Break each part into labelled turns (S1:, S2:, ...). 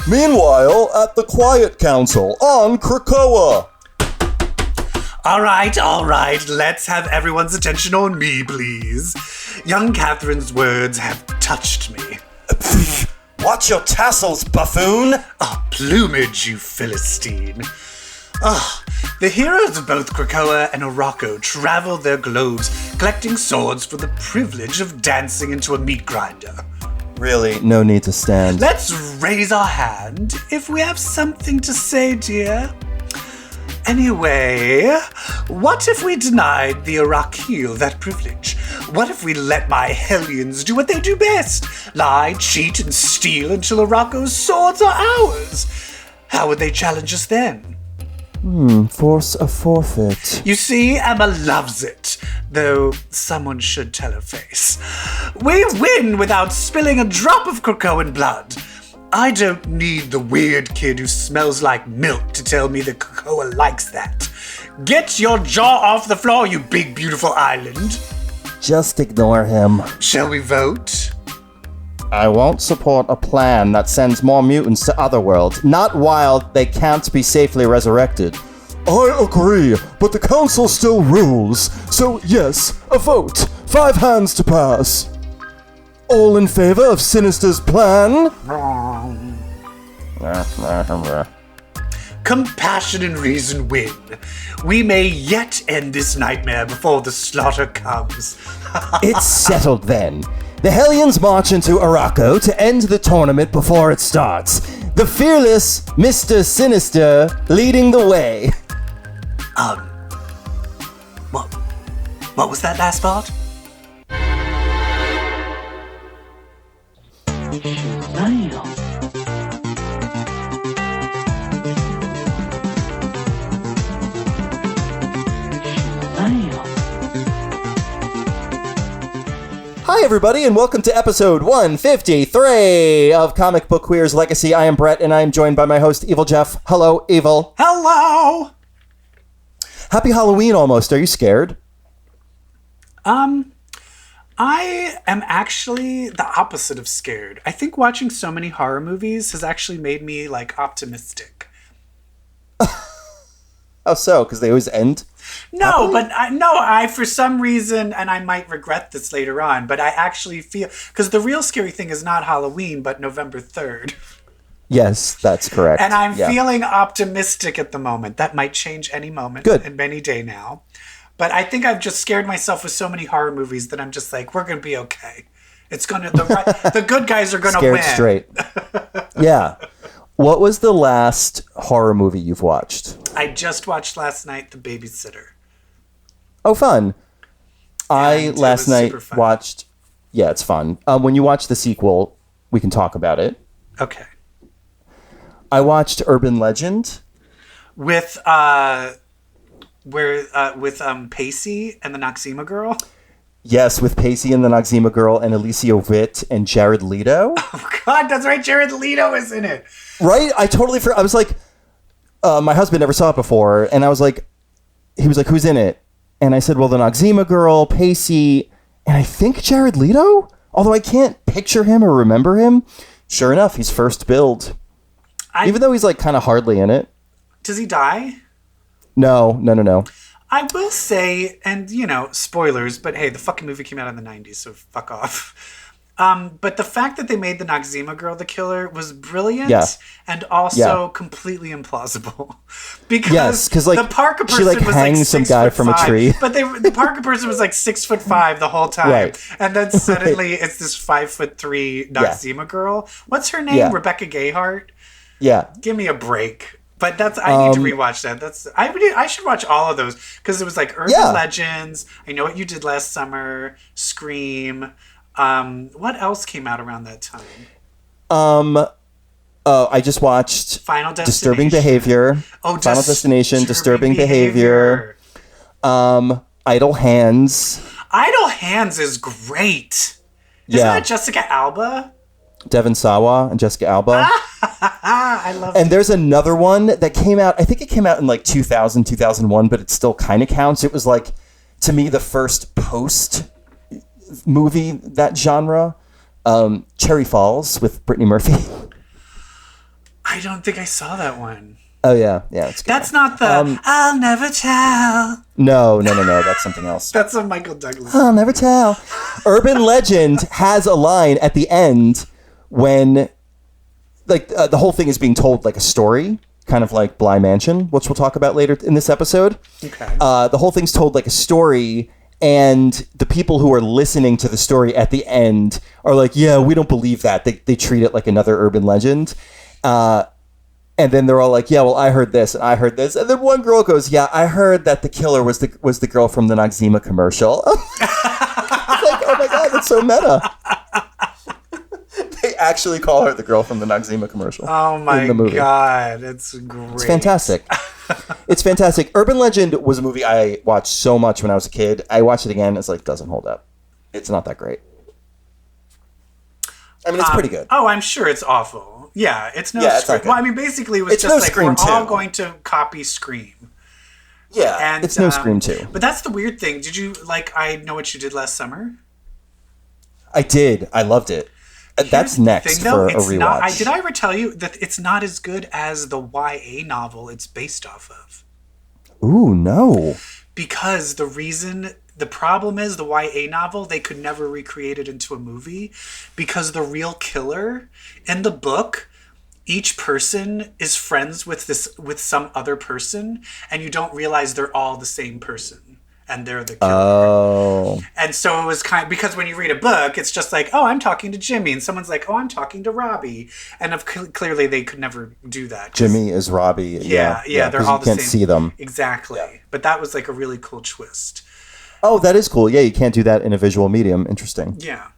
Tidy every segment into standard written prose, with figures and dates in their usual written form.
S1: Meanwhile, at the Quiet Council on Krakoa.
S2: All right, let's have everyone's attention on me, please. Young Catherine's words have touched me.
S1: Watch your tassels, buffoon!
S2: Oh, plumage, you Philistine. The heroes of both Krakoa and Orako traveled their globes, collecting swords for the privilege of dancing into a meat grinder.
S1: Really, no need to stand.
S2: Let's raise our hand if we have something to say, dear. Anyway, what if we denied the Arakil that privilege? What if we let my Hellions do what they do best? Lie, cheat, and steal until Orako's swords are ours? How would they challenge us then?
S1: Force a forfeit.
S2: You see, Emma loves it, though someone should tell her face. We win without spilling a drop of Krakoan blood. I don't need the weird kid who smells like milk to tell me that Krakoa likes that. Get your jaw off the floor, you big, beautiful island.
S1: Just ignore him.
S2: Shall we vote?
S1: I won't support a plan that sends more mutants to Otherworld, not while they can't be safely resurrected. I agree, but the council still rules. So yes, a vote. 5 hands to pass. All in favor of Sinister's plan?
S2: Compassion and reason win. We may yet end this nightmare before the slaughter comes.
S1: It's settled then. The Hellions march into Orako to end the tournament before it starts. The fearless Mr. Sinister leading the way.
S2: What was that last part?
S1: Hi everybody, and welcome to episode 153 of Comic Book Queer's Legacy. I am Brett, and I am joined by my host, EvilJeff. Hello, Evil.
S2: Hello!
S1: Happy Halloween almost. Are you scared?
S2: I am actually the opposite of scared. I think watching so many horror movies has actually made me, optimistic.
S1: How so? Because they always end?
S2: No, but I for some reason, and I might regret this later on, but I actually feel, because the real scary thing is not Halloween, but November 3rd.
S1: Yes, that's correct.
S2: And I'm feeling optimistic at the moment. That might change any moment.
S1: Good.
S2: And any day now. But I think I've just scared myself with so many horror movies that I'm just like, we're going to be okay. It's going to, the good guys are going to win.
S1: Scared straight. Yeah. What was the last horror movie you've watched?
S2: I just watched last night The Babysitter.
S1: Oh, fun. I last night watched... Yeah, it's fun. When you watch the sequel, we can talk about it.
S2: Okay.
S1: I watched Urban Legend.
S2: With Pacey and the Noxzema girl?
S1: Yes, with Pacey and the Noxzema girl and Alicia Witt and Jared Leto.
S2: Oh, God, that's right. Jared Leto is in it.
S1: Right? I totally forgot. I was like, my husband never saw it before. And I was like, he was like, who's in it? And I said, well, the Noxzema girl, Pacey, and I think Jared Leto? Although I can't picture him or remember him. Sure enough, he's first billed. Even though he's kind of hardly in it.
S2: Does he die?
S1: No.
S2: I will say, and spoilers, but hey, the fucking movie came out in the 90s, so fuck off. But the fact that they made the Noxzema girl the killer was brilliant, and also completely implausible. Because the Parker person
S1: she
S2: was
S1: hangs some guy from a tree,
S2: but the Parker person was 6'5" the whole time,
S1: right.
S2: And then suddenly it's this 5'3" Noxzema girl. What's her name?
S1: Yeah.
S2: Rebecca Gayheart.
S1: Yeah,
S2: give me a break. But I need to rewatch that. I should watch all of those because it was Urban Legends. I Know What You Did Last Summer. Scream. What else came out around that time?
S1: I just watched
S2: Final Destination.
S1: Disturbing Behavior.
S2: Oh,
S1: Final Destination, Disturbing Behavior. Idle Hands.
S2: Idle Hands is great. Isn't that Jessica Alba?
S1: Devon Sawa and Jessica Alba.
S2: I love it.
S1: And there's another one that came out, I think it came out in 2000, 2001, but it still kind of counts. It was to me, the first post movie, that genre. Cherry Falls with Brittany Murphy.
S2: I don't think I saw that one.
S1: Oh, yeah. Yeah, it's good.
S2: That's not the I'll never tell.
S1: No. That's something else.
S2: That's a Michael Douglas.
S1: I'll never tell. Urban Legend has a line at the end when, like, the whole thing is being told like a story, kind of like Bly Mansion, which we'll talk about later in this episode.
S2: Okay.
S1: The whole thing's told like a story, and the people who are listening to the story at the end are like, yeah, we don't believe that. They treat it like another urban legend. And then they're all like, yeah, well, I heard this and I heard this. And then one girl goes, yeah, I heard that the killer was the girl from the Noxzema commercial. It's like, oh my God, that's so meta. They actually call her the girl from the Noxzema commercial.
S2: Oh my God, it's great.
S1: It's fantastic. It's fantastic. Urban Legend was a movie I watched so much when I was a kid. I watched it again. It's like, doesn't hold up. It's not that great. I mean, it's pretty good.
S2: Oh, I'm sure it's awful. Yeah, it's no Scream. Well, I mean, basically, it was
S1: it's
S2: just
S1: no
S2: like,
S1: Scream
S2: we're all
S1: 2.
S2: going to copy Scream.
S1: Yeah,
S2: and,
S1: it's no Scream 2.
S2: But that's the weird thing. Did you, like, I Know What You Did Last Summer?
S1: I did. I loved it. That's next for a rewatch.
S2: Did I ever tell you that it's not as good as the YA novel it's based off of?
S1: Ooh, no.
S2: Because the problem is the YA novel, they could never recreate it into a movie because the real killer in the book, each person is friends with some other person, and you don't realize they're all the same person and they're the killer.
S1: Oh.
S2: And so it was because when you read a book, it's just like, oh, I'm talking to Jimmy, and someone's like, oh, I'm talking to Robbie, and clearly they could never do that.
S1: Jimmy is Robbie. Yeah,
S2: they're all the same.
S1: You can't see them.
S2: Exactly. Yeah. But that was like a really cool twist.
S1: Oh, that is cool. Yeah, you can't do that in a visual medium. Interesting.
S2: Yeah.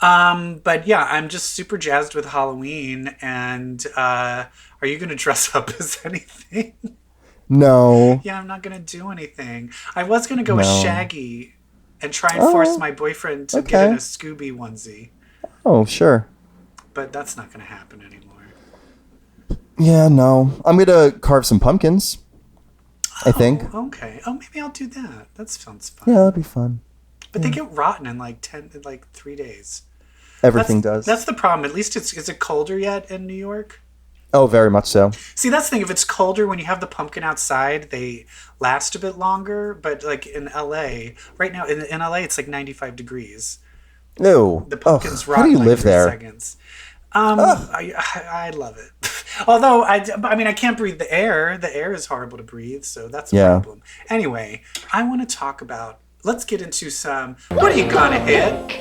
S2: But yeah, I'm just super jazzed with Halloween. And are you going to dress up as anything?
S1: No.
S2: Yeah, I'm not going to do anything. I was going to go with Shaggy and try and force my boyfriend to get in a Scooby onesie.
S1: Oh, sure.
S2: But that's not going to happen anymore.
S1: Yeah, no. I'm going to carve some pumpkins. I think.
S2: Okay. Oh, maybe I'll do that. That sounds fun.
S1: Yeah, that'd be fun.
S2: But they get rotten in like 3 days.
S1: Everything does.
S2: That's the problem. At least is it colder yet in New York?
S1: Oh, very much so.
S2: See, that's the thing. If it's colder when you have the pumpkin outside, they last a bit longer. But like in LA, right now in LA, it's like 95 degrees.
S1: No.
S2: The pumpkins rot
S1: how do you
S2: in
S1: live
S2: 3
S1: there?
S2: seconds. I love it. Although I can't breathe the air. The air is horrible to breathe, so that's a problem. Anyway, I want to talk about. Let's get into some. What are you gonna hit?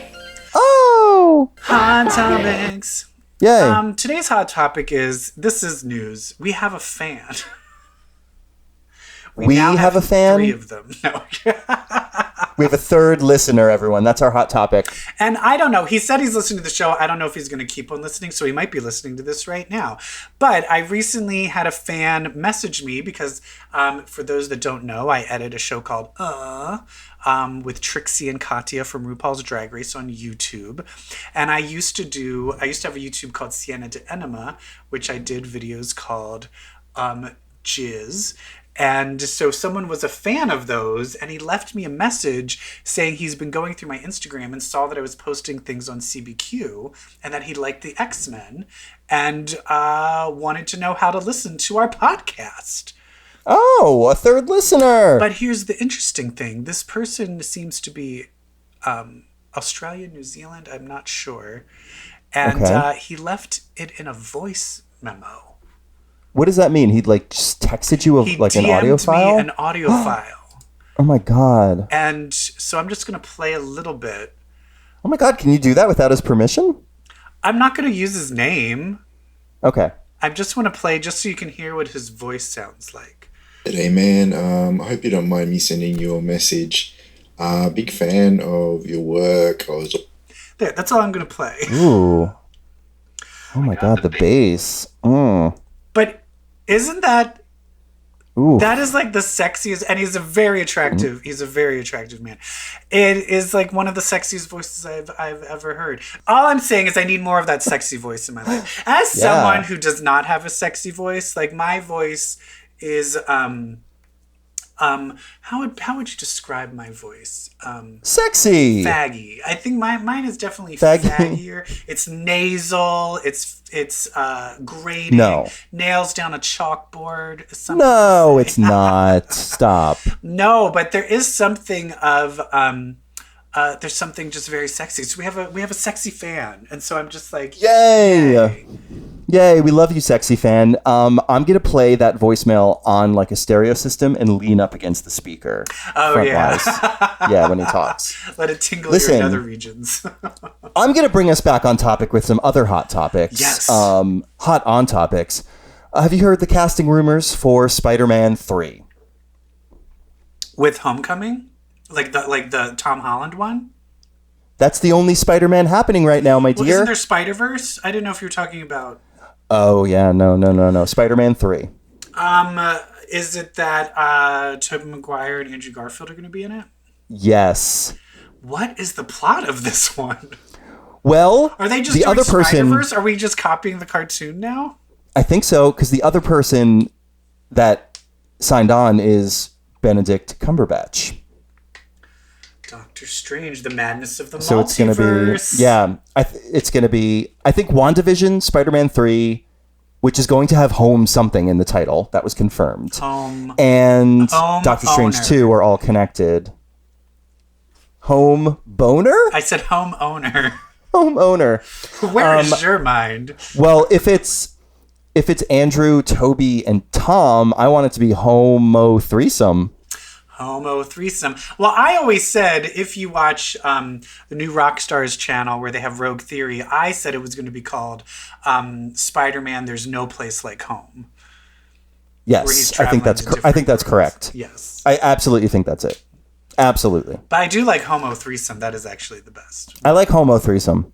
S1: Oh,
S2: hot topics.
S1: Yay!
S2: Today's hot topic is. This is news. We have a fan.
S1: We now have a fan.
S2: 3 of them. No.
S1: We have a third listener, everyone. That's our hot topic.
S2: And I don't know. He said he's listening to the show. I don't know if he's going to keep on listening, so he might be listening to this right now. But I recently had a fan message me because, for those that don't know, I edit a show called with Trixie and Katya from RuPaul's Drag Race on YouTube. And I used to have a YouTube called Sienna de Enema, which I did videos called Jizz. And so someone was a fan of those, and he left me a message saying he's been going through my Instagram and saw that I was posting things on CBQ and that he liked the X-Men and wanted to know how to listen to our podcast.
S1: Oh, a third listener.
S2: But here's the interesting thing. This person seems to be Australia, New Zealand, I'm not sure. And he left it in a voice memo.
S1: What does that mean? He just texted you an audio file?
S2: He DM'd me an audio file.
S1: Oh my God.
S2: And so I'm just going to play a little bit.
S1: Oh my God, can you do that without his permission?
S2: I'm not going to use his name.
S1: Okay.
S2: I just want to play just so you can hear what his voice sounds like.
S3: Hey man, I hope you don't mind me sending you a message. Big fan of your work.
S2: There, that's all I'm going to play.
S1: Ooh. Oh my God, the bass.
S2: But isn't that...
S1: Ooh.
S2: That is like the sexiest, and he's a very attractive man. It is like one of the sexiest voices I've ever heard. All I'm saying is I need more of that sexy voice in my life. As someone who does not have a sexy voice, like my voice is how would you describe my voice?
S1: Sexy.
S2: Faggy. I think mine is definitely
S1: Faggy.
S2: faggier. It's nasal. It's grating.
S1: No.
S2: Nails down a chalkboard.
S1: No, it's not. Stop.
S2: No, but there is something of there's something just very sexy. So we have a sexy fan, and so I'm just like,
S1: Yay! Yay, we love you, sexy fan. I'm going to play that voicemail on like a stereo system and lean up against the speaker.
S2: Oh, yeah.
S1: Yeah, when he talks.
S2: Let it tingle
S1: Listen,
S2: your nether regions.
S1: I'm going to bring us back on topic with some other hot topics.
S2: Yes.
S1: Hot on topics. Have you heard the casting rumors for Spider-Man 3?
S2: With Homecoming? Like the Tom Holland one?
S1: That's the only Spider-Man happening right now, my
S2: Well,
S1: dear.
S2: isn't there Spider-Verse? I didn't know if you were talking about...
S1: Oh, yeah, no. Spider-Man 3.
S2: Is it that Tobey Maguire and Andrew Garfield are going to be in it?
S1: Yes.
S2: What is the plot of this one?
S1: Well,
S2: Are they just
S1: the
S2: doing
S1: other person,
S2: Spider-Verse? Are we just copying the cartoon now?
S1: I think so, because the other person that signed on is Benedict Cumberbatch.
S2: Doctor Strange, the madness of the multiverse.
S1: So it's going to be, yeah, it's going to be, I think WandaVision, Spider-Man 3, which is going to have home something in the title. That was confirmed. And Doctor Strange 2 are all connected. Home boner?
S2: I said home owner.
S1: Home owner.
S2: Where is your mind?
S1: Well, if it's Andrew, Toby, and Tom, I want it to be homo threesome.
S2: Homo threesome. Well, I always said, if you watch the new Rockstars channel where they have Rogue Theory, I said it was going to be called Spider-Man There's No Place Like Home.
S1: Yes, I think that's correct.
S2: Yes.
S1: I absolutely think that's it. Absolutely.
S2: But I do like Homo threesome. That is actually the best.
S1: I like homo threesome.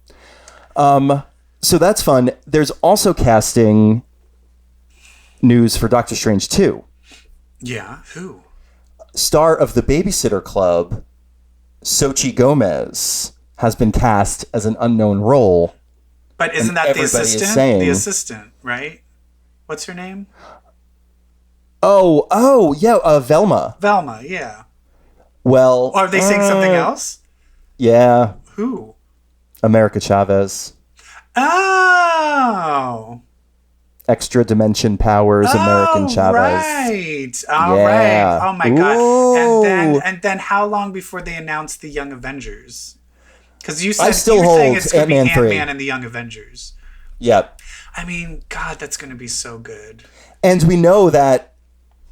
S1: So that's fun. There's also casting news for Doctor Strange 2.
S2: Yeah, who?
S1: Star of the Babysitter Club, Xochitl Gomez, has been cast as an unknown role.
S2: But isn't that the
S1: everybody is
S2: assistant?
S1: saying-
S2: The assistant, right? What's her name?
S1: Oh, yeah, Velma.
S2: Velma, yeah.
S1: Well,
S2: Or are they saying something else?
S1: Yeah,
S2: Who?
S1: America Chavez.
S2: Oh.
S1: Extra dimension powers, American Chavez.
S2: Right. All
S1: Yeah.
S2: right. Oh my
S1: Ooh.
S2: god. And then how long before they announced the Young Avengers? Because you said
S1: I still
S2: you're saying
S1: hold
S2: it's going to be
S1: Ant-Man 3.
S2: Ant-Man and the Young Avengers.
S1: Yep.
S2: I mean, God, that's going to be so good.
S1: And we know that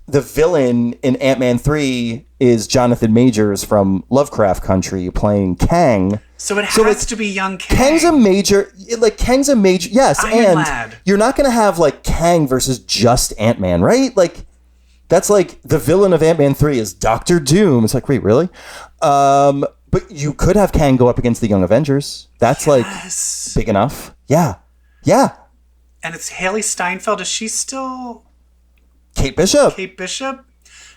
S1: the villain in Ant-Man 3 is Jonathan Majors from Lovecraft Country playing Kang.
S2: So it has to be young Kang.
S1: Kang's a major, yes.
S2: Iron
S1: And
S2: Lad.
S1: you're not going to have like Kang versus just Ant-Man, right? Like, that's like the villain of Ant-Man 3 is Doctor Doom. It's like, wait, really? But you could have Kang go up against the Young Avengers. That's like big enough. Yeah. Yeah.
S2: And it's Haley Steinfeld. Is she still
S1: Kate Bishop.
S2: Kate Bishop?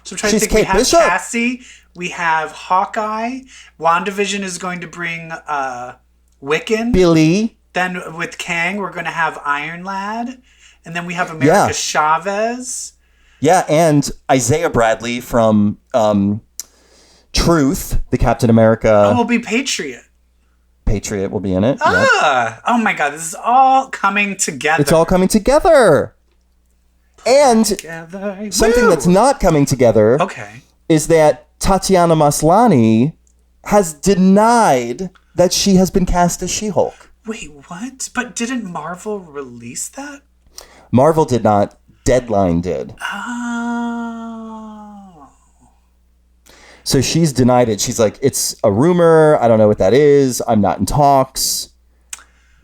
S2: So I'm trying
S1: She's
S2: to think. We
S1: Kate
S2: have
S1: Bishop.
S2: Cassie. We have Hawkeye. WandaVision is going to bring Wiccan.
S1: Billy.
S2: Then with Kang, we're going to have Iron Lad. And then we have America Chavez.
S1: Yeah, and Isaiah Bradley from Truth, the Captain America.
S2: Oh, we'll be Patriot.
S1: Patriot will be in it. Yep.
S2: Oh my God, this is all coming together.
S1: It's all coming together. And
S2: together.
S1: something
S2: Woo!
S1: that's not coming together is that Tatiana Maslany has denied that she has been cast as She-Hulk.
S2: Wait, what? But didn't Marvel release that?
S1: Marvel did not. Deadline did.
S2: Oh.
S1: So she's denied it. She's like, it's a rumor. I don't know what that is. I'm not in talks.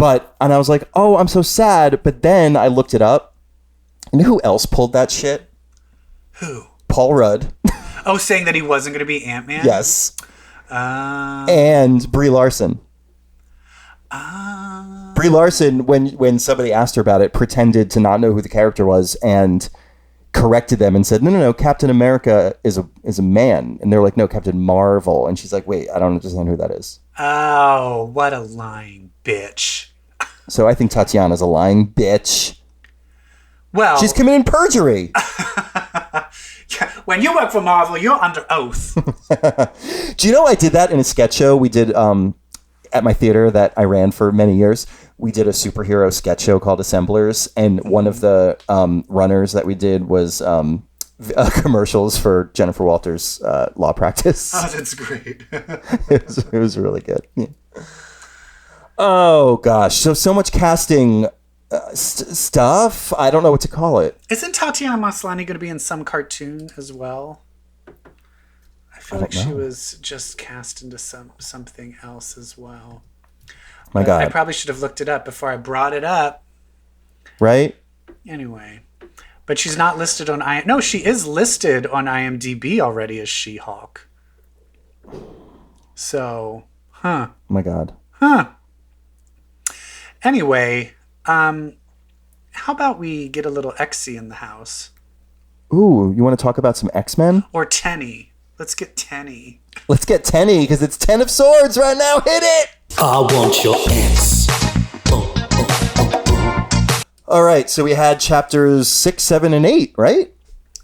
S1: And I was like, oh, I'm so sad. But then I looked it up. You know who else pulled that shit?
S2: Who?
S1: Paul Rudd.
S2: Oh, saying that he wasn't going to be Ant-Man?
S1: Yes. And Brie Larson. Brie Larson, when somebody asked her about it, pretended to not know who the character was and corrected them and said, no, Captain America is a man. And they're like, no, Captain Marvel. And she's like, wait, I don't understand who that is.
S2: Oh, what a lying bitch.
S1: So I think Tatiana's a lying bitch.
S2: Well,
S1: she's committing perjury.
S2: Yeah, When you work for Marvel, you're under oath.
S1: Do you know I did that in a sketch show we did at my theater that I ran for many years? We did a superhero sketch show called Assemblers, and one of the runners that we did was commercials for Jennifer Walters' law practice.
S2: Oh, that's great.
S1: It was really good. Yeah. Oh, gosh. So much casting stuff. I don't know what to call it.
S2: Isn't Tatiana Maslany going to be in some cartoon as well? I feel like she was just cast into something else as well.
S1: My God.
S2: I probably should have looked it up before I brought it up.
S1: Right?
S2: Anyway. But she's not listed on No, she is listed on IMDb already as She-Hulk. So,
S1: Oh my God.
S2: Anyway, how about we get a little Xy in the house?
S1: Ooh, you want to talk about some X-Men?
S2: Or Tenny. Let's get Tenny.
S1: Let's get Tenny, because it's 10 of Swords right now. Hit it!
S4: I want your ass.
S1: All right, so we had chapters 6, 7, and 8, right?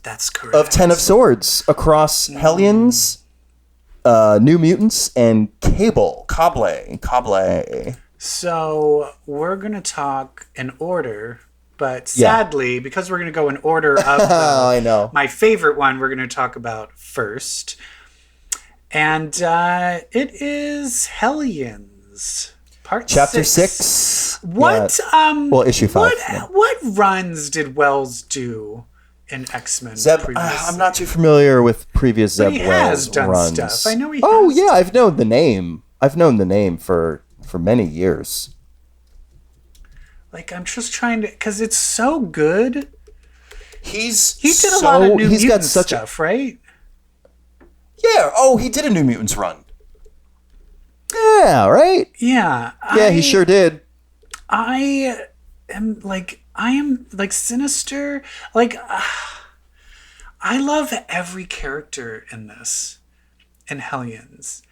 S2: That's correct.
S1: Of 10 of Swords across Hellions, New Mutants, and Cobble.
S2: So we're going to talk in order, but sadly, because we're going to go in order of
S1: I know.
S2: my favorite one, we're going to talk about first. And it is Hellions. Part
S1: Chapter
S2: 6.
S1: 6.
S2: What?
S1: Well, issue 5.
S2: What runs did Wells do in X-Men?
S1: Zeb, I'm not too familiar with previous Zeb
S2: he
S1: Wells
S2: has done
S1: runs.
S2: stuff. I know he
S1: Oh
S2: has.
S1: yeah, I've known the name. I've known the name for many years.
S2: Like I'm just trying to, because it's so good. He did a
S1: so,
S2: lot of New
S1: he's
S2: Mutants
S1: got such
S2: stuff, right?
S1: Yeah. Oh, he did a New Mutants run. Yeah. Right.
S2: Yeah.
S1: Yeah, he sure did.
S2: I am like Sinister. Like I love every character in this, in Hellions.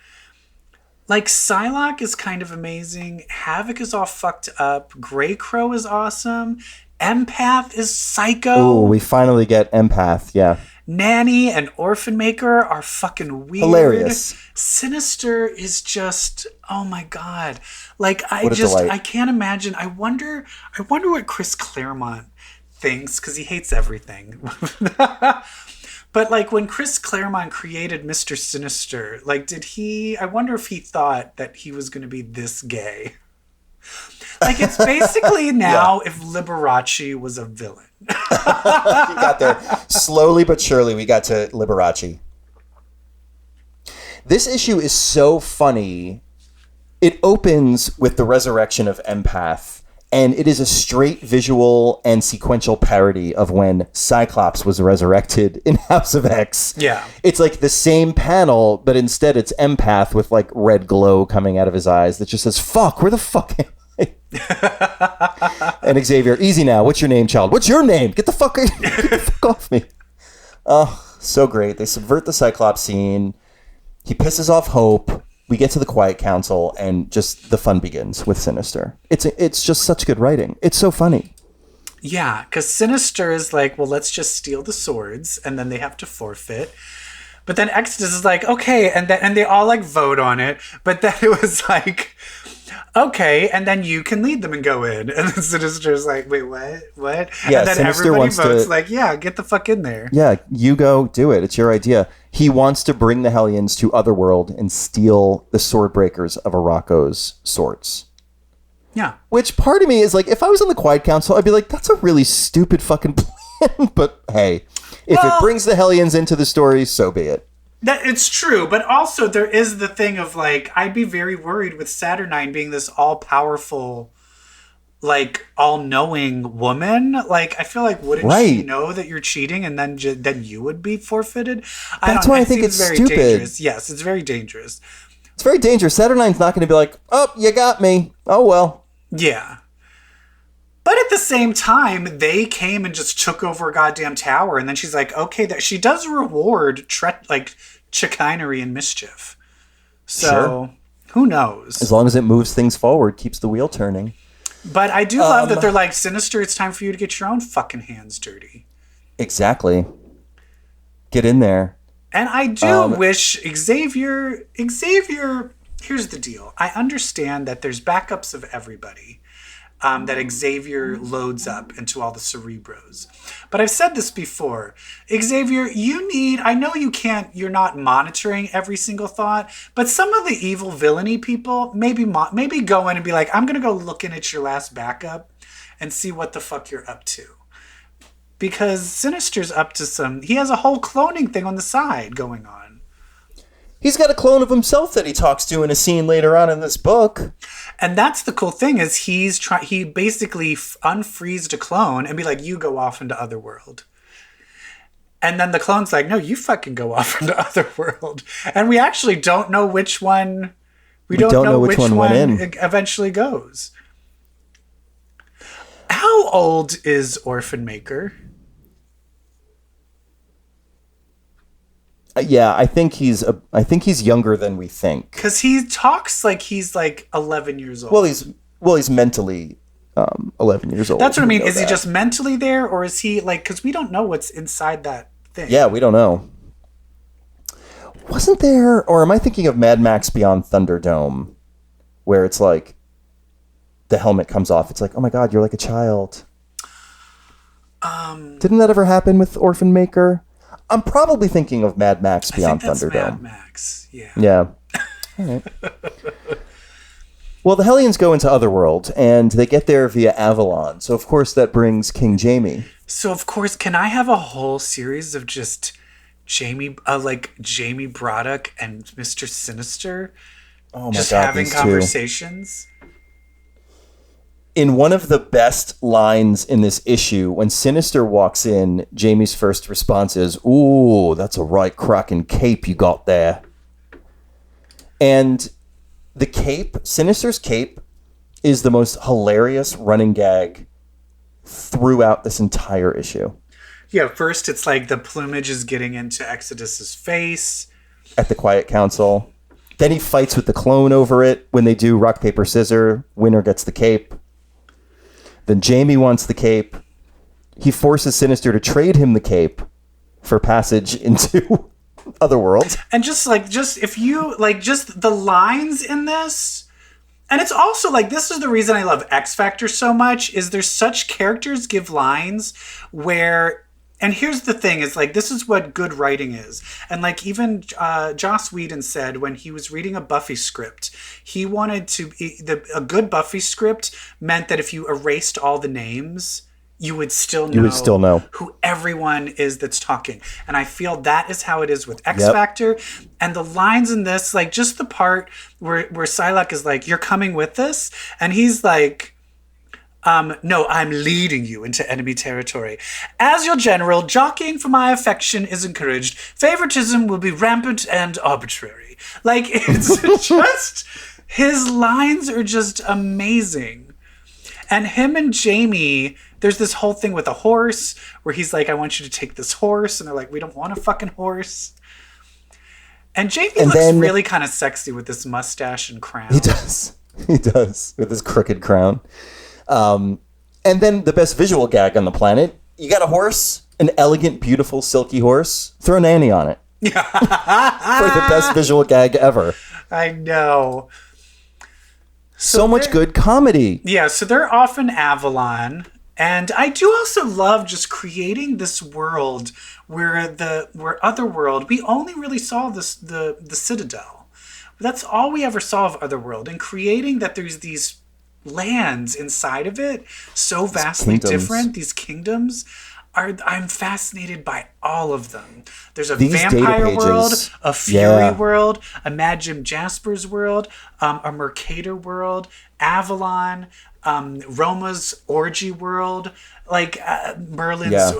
S2: Like Psylocke is kind of amazing. Havoc is all fucked up. Grey Crow is awesome. Empath is psycho.
S1: Oh, we finally get Empath. Yeah.
S2: Nanny and Orphan Maker are fucking weird.
S1: Hilarious.
S2: Sinister is just, oh my God. Like
S1: delight.
S2: I can't imagine. I wonder what Chris Claremont thinks, because he hates everything. But like when Chris Claremont created Mr. Sinister, like I wonder if he thought that he was going to be this gay. Like it's basically now if Liberace was a villain.
S1: You got there. Slowly but surely we got to Liberace. This issue is so funny. It opens with the resurrection of Empath, and it is a straight visual and sequential parody of when Cyclops was resurrected in House of X.
S2: Yeah.
S1: It's like the same panel, but instead it's Empath with like red glow coming out of his eyes that just says, fuck, where the fuck am I? And Xavier, easy now. What's your name, child? What's your name? Get the fuck off me. Oh, so great. They subvert the Cyclops scene. He pisses off Hope. We get to the Quiet Council, and just the fun begins with Sinister. It's just such good writing. It's so funny.
S2: Yeah, because Sinister is like, well, let's just steal the swords, and then they have to forfeit. But then Exodus is like, okay, and they all like vote on it. But then it was like, okay, and then you can lead them and go in. And then Sinister's like, wait, what?
S1: Yeah,
S2: and then
S1: Sinister
S2: everybody
S1: wants
S2: votes
S1: to,
S2: like, yeah, get the fuck in there.
S1: Yeah, you go do it. It's your idea. He wants to bring the Hellions to Otherworld and steal the sword breakers of Arako's swords.
S2: Yeah.
S1: Which part of me is like, if I was on the Quiet Council, I'd be like, that's a really stupid fucking plan. But hey, if it brings the Hellions into the story, so be it.
S2: That it's true, but also there is the thing of like, I'd be very worried with Saturnine being this all-powerful, like all-knowing woman. Like, I feel like wouldn't she know that you're cheating, and then you would be forfeited?
S1: That's why I think it's
S2: very
S1: stupid.
S2: Dangerous. Yes, it's very dangerous.
S1: It's very dangerous. Saturnine's not going to be like, oh, you got me. Oh well.
S2: Yeah. But at the same time, they came and just took over a goddamn tower, and then she's like, okay, that she does reward chicanery and mischief. So who knows?
S1: As long as it moves things forward, keeps the wheel turning.
S2: But I do love that they're like, Sinister, it's time for you to get your own fucking hands dirty.
S1: Exactly. Get in there.
S2: And I do wish Xavier, here's the deal. I understand that there's backups of everybody that Xavier loads up into all the Cerebros. But I've said this before. Xavier, I know you're not monitoring every single thought, but some of the evil villainy people maybe go in and be like, I'm going to go looking at your last backup and see what the fuck you're up to. Because Sinister's up to he has a whole cloning thing on the side going on.
S1: He's got a clone of himself that he talks to in a scene later on in this book. And
S2: that's the cool thing is he basically unfreezed a clone and be like, you go off into Otherworld. And then the clone's like, no, you fucking go off into Otherworld. And we actually don't know which one. We don't know which one went in. Eventually goes. How old is Orphan Maker?
S1: Yeah, I think he's younger than we think.
S2: Because he talks like he's like 11 years old.
S1: Well, he's mentally 11 years old.
S2: That's what I mean. Is he just mentally there, or is he like? Because we don't know what's inside that thing.
S1: Yeah, we don't know. Wasn't there, or am I thinking of Mad Max Beyond Thunderdome, where it's like the helmet comes off? It's like, oh my god, you're like a child. Didn't that ever happen with Orphan Maker? I'm probably thinking of Mad Max Beyond Thunderdome.
S2: Mad Max, yeah.
S1: Yeah. All right. Well, the Hellions go into Otherworld, and they get there via Avalon. So, of course, that brings King Jamie.
S2: So, of course, can I have a whole series of just Jamie Braddock and Mr. Sinister just having conversations?
S1: In one of the best lines in this issue, when Sinister walks in, Jamie's first response is, "Ooh, that's a right cracking cape you got there." And the cape, Sinister's cape, is the most hilarious running gag throughout this entire issue.
S2: Yeah, first it's like the plumage is getting into Exodus's face.
S1: At the Quiet Council. Then he fights with the clone over it. When they do rock, paper, scissors, winner gets the cape. Then Jamie wants the cape. He forces Sinister to trade him the cape for passage into Otherworld.
S2: And just if you just the lines in this, and it's also like, this is the reason I love X Factor so much, is there's such characters give lines where, and here's the thing, is like, this is what good writing is. And like even Joss Whedon said when he was reading a Buffy script, he wanted a good Buffy script meant that if you erased all the names, you would still know who everyone is that's talking. And I feel that is how it is with X Factor. And the lines in this, like just the part where Psylocke is like, "You're coming with this?" And he's like, "No, I'm leading you into enemy territory. As your general, jockeying for my affection is encouraged. Favoritism will be rampant and arbitrary." Like, it's just, his lines are just amazing. And him and Jamie, there's this whole thing with a horse where he's like, "I want you to take this horse." And they're like, "We don't want a fucking horse." And Jamie looks really kind of sexy with this mustache and crown.
S1: He does. He does, with his crooked crown. And then the best visual gag on the planet. You got a horse, an elegant, beautiful, silky horse. Throw Nanny on it. For the best visual gag ever.
S2: I know.
S1: So much good comedy.
S2: Yeah, so they're off in Avalon. And I do also love just creating this world where Otherworld, we only really saw the Citadel. That's all we ever saw of Otherworld. And creating that there's these lands inside of it, so vastly different, these kingdoms. I'm fascinated by all of them. There's a vampire world, a fury world, a Mad Jim Jasper's world, a Mercator world, Avalon, Roma's orgy world, like Merlin's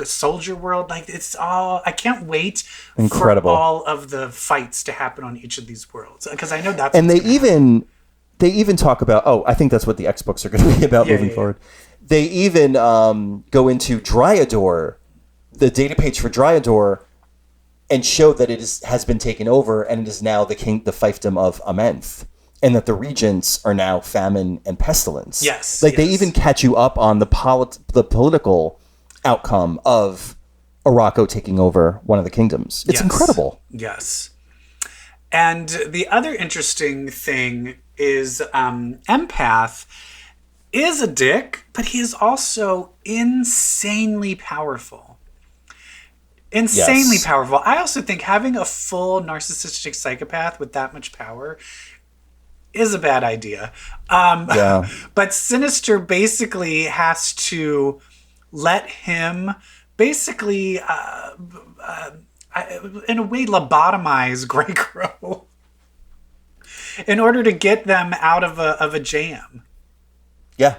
S2: soldier world. Like, it's all, I can't wait for all of the fights to happen on each of these worlds, because I know that's
S1: and they even talk about, I think that's what the X books are going to be about moving forward. They even go into Dryador, the data page for Dryador, and show that it has been taken over and it is now the fiefdom of Amenth, and that the regents are now Famine and Pestilence.
S2: Yes,
S1: they even catch you up on the political outcome of Araco taking over one of the kingdoms. It's incredible.
S2: Yes. And the other interesting thing is Empath is a dick, but he is also insanely powerful. Insanely powerful. I also think having a full narcissistic psychopath with that much power is a bad idea. But Sinister basically has to let him basically, in a way, lobotomize Grey Crow in order to get them out of a jam.
S1: Yeah.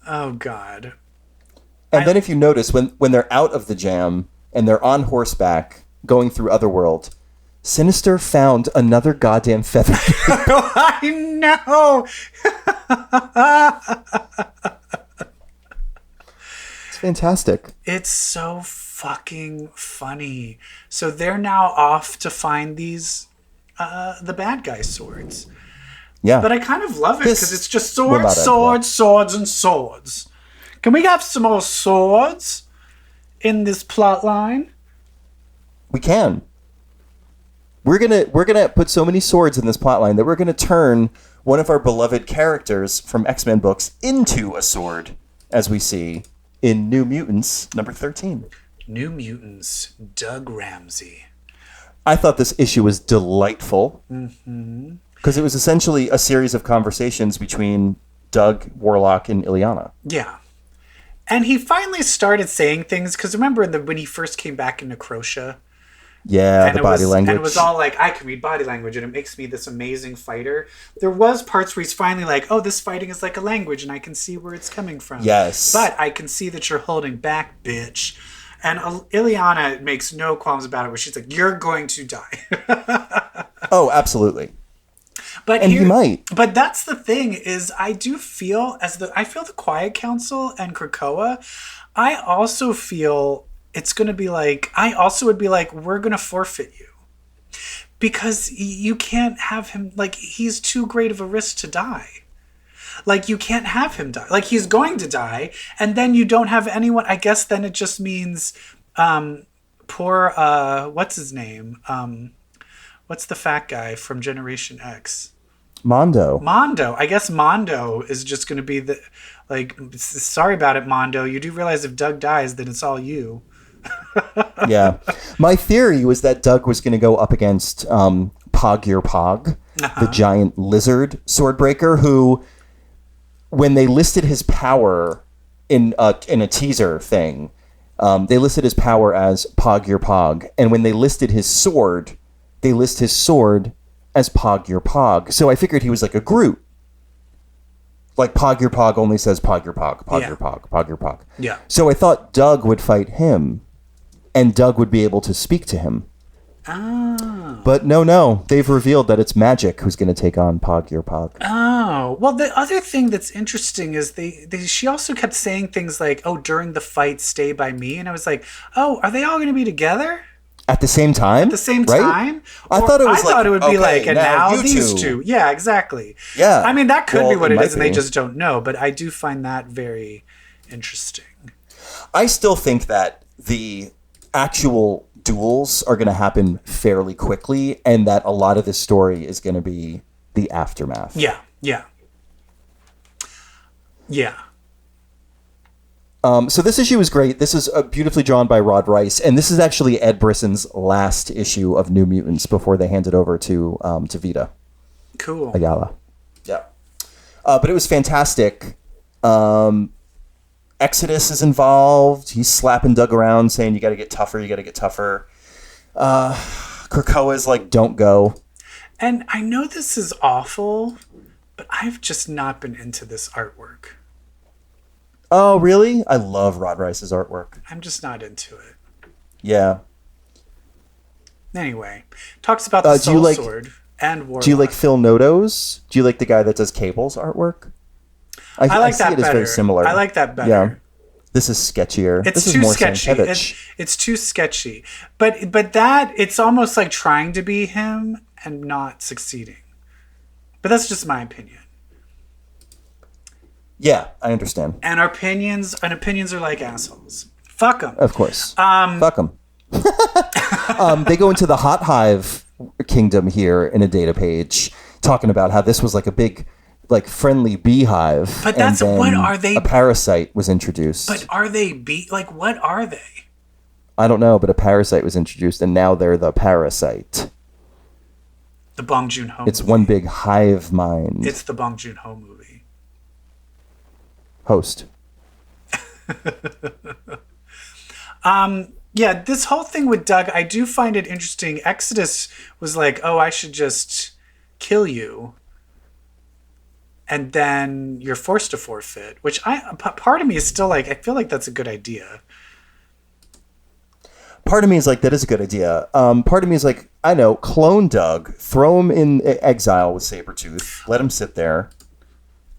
S2: Oh, God.
S1: And then if you notice, when they're out of the jam and they're on horseback going through Otherworld, Sinister found another goddamn feather.
S2: I know!
S1: It's fantastic.
S2: It's so fucking funny. So they're now off to find these, the bad guy swords.
S1: Yeah.
S2: But I kind of love it because it's just
S1: will not
S2: swords,
S1: end
S2: swords, and swords. Can we have some more swords in this plot line?
S1: We can. We're gonna put so many swords in this plotline that we're gonna turn one of our beloved characters from X-Men books into a sword, as we see in New Mutants number 13.
S2: New Mutants, Doug Ramsey.
S1: I thought this issue was delightful because it was essentially a series of conversations between Doug, Warlock, and Illyana.
S2: Yeah. And he finally started saying things, because remember when he first came back into Necrotia?
S1: Yeah,
S2: And
S1: the body language.
S2: And it was all like, I can read body language, and it makes me this amazing fighter. There was parts where he's finally like, oh, this fighting is like a language, and I can see where it's coming from.
S1: Yes.
S2: But I can see that you're holding back, bitch. And Illyana makes no qualms about it, where she's like, you're going to die.
S1: Oh, absolutely.
S2: But
S1: he might.
S2: But that's the thing, is I do feel I feel the Quiet Council and Krakoa. I also feel it's going to be like, I also would be like, we're going to forfeit you. Because you can't have him, like, he's too great of a risk to die. Like, you can't have him die. Like, he's going to die, and then you don't have anyone. I guess then it just means poor, what's his name? What's the fat guy from Generation X?
S1: Mondo.
S2: I guess Mondo is just going to be the, like, sorry about it, Mondo. You do realize if Doug dies, then it's all you.
S1: Yeah. My theory was that Doug was going to go up against Pog-Your Pog, the giant lizard swordbreaker, who, when they listed his power in a teaser thing, they listed his power as Pog-Your Pog. And when they listed his sword, they list his sword as Pog-Your Pog. So I figured he was like a Groot. Like Pog-Your Pog only says Pog-Your Pog, Pog-Your Pog, Pog-Your Pog.
S2: Yeah.
S1: So I thought Doug would fight him, and Doug would be able to speak to him.
S2: Oh.
S1: But no. They've revealed that it's Magic who's going to take on Pog-Your Pog.
S2: Oh. Well, the other thing that's interesting is she also kept saying things like, oh, during the fight, stay by me. And I was like, oh, are they all going to be together?
S1: At the same time?
S2: At the same
S1: right?
S2: time?
S1: I thought it would
S2: be
S1: okay,
S2: like, and now
S1: you
S2: these two. Yeah, exactly.
S1: Yeah.
S2: I mean, that could be what it is, and
S1: be.
S2: they just don't know. But I do find that very interesting.
S1: I still think that the actual duels are going to happen fairly quickly, and that a lot of this story is going to be the aftermath.
S2: Yeah.
S1: So this issue is great. This is beautifully drawn by Rod Rice, and this is actually Ed Brisson's last issue of New Mutants before they hand it over to Vita.
S2: Cool.
S1: Ayala. Yeah. But it was fantastic. Exodus is involved. He's slapping Doug around, saying, you got to get tougher, you got to get tougher. Krakoa's like, don't go.
S2: And I know this is awful, but I've just not been into this artwork.
S1: Oh, really? I love Rod Rice's artwork.
S2: I'm just not into it.
S1: Yeah.
S2: Anyway, talks about the Soul Sword and Warlock.
S1: Do you like Phil Noto's? Do you like the guy that does Cable's artwork?
S2: I like that
S1: better. It's very similar.
S2: I like that better.
S1: Yeah. This is sketchier.
S2: It's
S1: this
S2: too
S1: is more
S2: sketchy. It's too sketchy. But that, it's almost like trying to be him and not succeeding. But that's just my opinion.
S1: Yeah, I understand.
S2: And opinions are like assholes. Fuck them.
S1: Of course. Fuck them. They go into the Hot Hive kingdom here in a data page, talking about how this was like a big, like, friendly beehive.
S2: But that's, what are they?
S1: A parasite was introduced.
S2: But are they what are they?
S1: I don't know, but a parasite was introduced, and now they're the parasite.
S2: The Bong Joon-ho
S1: It's
S2: movie.
S1: one big hive mind.
S2: It's the Bong Joon-ho movie.
S1: Host.
S2: Yeah, this whole thing with Doug, I do find it interesting. Exodus was like, oh, I should just kill you. And then you're forced to forfeit, which part of me is still like, I feel like that's a good idea.
S1: Part of me is like, that is a good idea. Part of me is like, I know, clone Doug, throw him in exile with Sabretooth, let him sit there.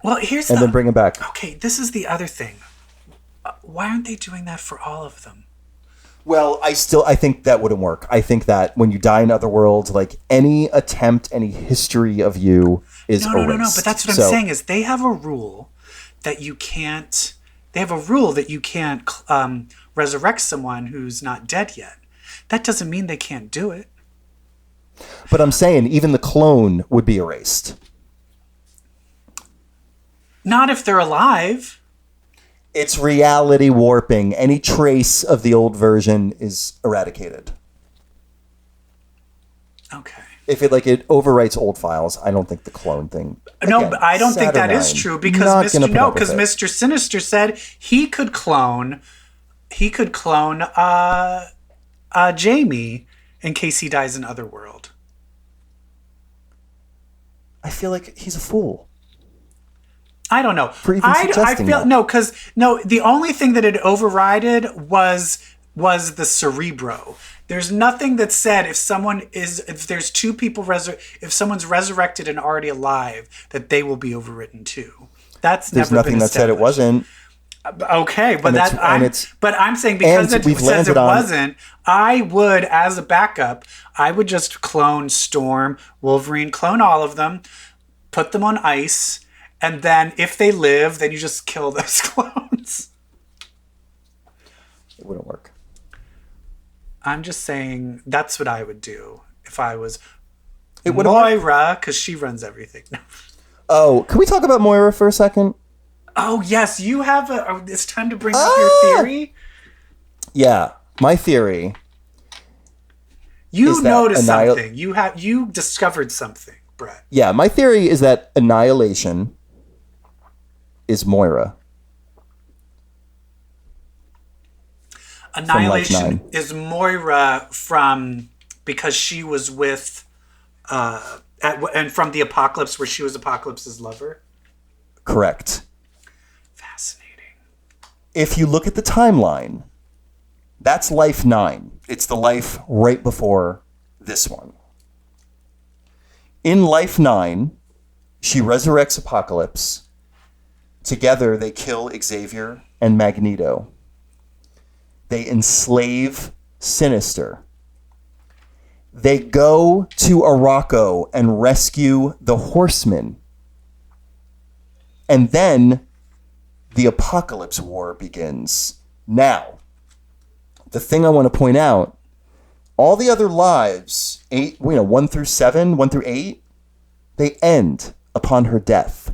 S2: Well,
S1: and then bring him back.
S2: Okay, this is the other thing. Why aren't they doing that for all of them?
S1: Well, I think that wouldn't work. I think that when you die in Otherworld, like, any attempt, any history of you is erased.
S2: No. But that's what I'm saying is they have a rule that you can't. They have a rule that you can't resurrect someone who's not dead yet. That doesn't mean they can't do it.
S1: But I'm saying even the clone would be erased.
S2: Not if they're alive.
S1: It's reality warping. Any trace of the old version is eradicated.
S2: Okay.
S1: If it overwrites old files, I don't think the clone thing.
S2: No, but I don't think that is true because Mr. Sinister said he could clone Jamie in case he dies in Otherworld.
S1: I feel like he's a fool.
S2: I don't know.
S1: For even suggesting that.
S2: The only thing that had overrided was the Cerebro. There's nothing that said if there's two people if someone's resurrected and already alive, that they will be overwritten too. There's
S1: nothing that said it wasn't.
S2: Okay, but I'm saying because it says it wasn't, I would, as a backup, I would just clone Storm, Wolverine, clone all of them, put them on ice, and then if they live, then you just kill those clones.
S1: It wouldn't work.
S2: I'm just saying that's what I would do if I was
S1: It
S2: Moira, because she runs everything.
S1: Oh, can we talk about Moira for a second?
S2: Oh, yes. You have it's time to bring up your theory?
S1: Yeah. My theory.
S2: You noticed something. You discovered something, Brett.
S1: Yeah. My theory is that Annihilation is Moira.
S2: Annihilation is Moira because she was with and from the Apocalypse, where she was Apocalypse's lover.
S1: Correct.
S2: Fascinating.
S1: If you look at the timeline, that's Life 9. It's the life right before this one. In Life 9, she resurrects Apocalypse. Together, they kill Xavier and Magneto. They enslave Sinister. They go to Arakko and rescue the Horsemen. And then the Apocalypse War begins. Now, the thing I want to point out, all the other lives, 1 through 7, 1 through 8, they end upon her death.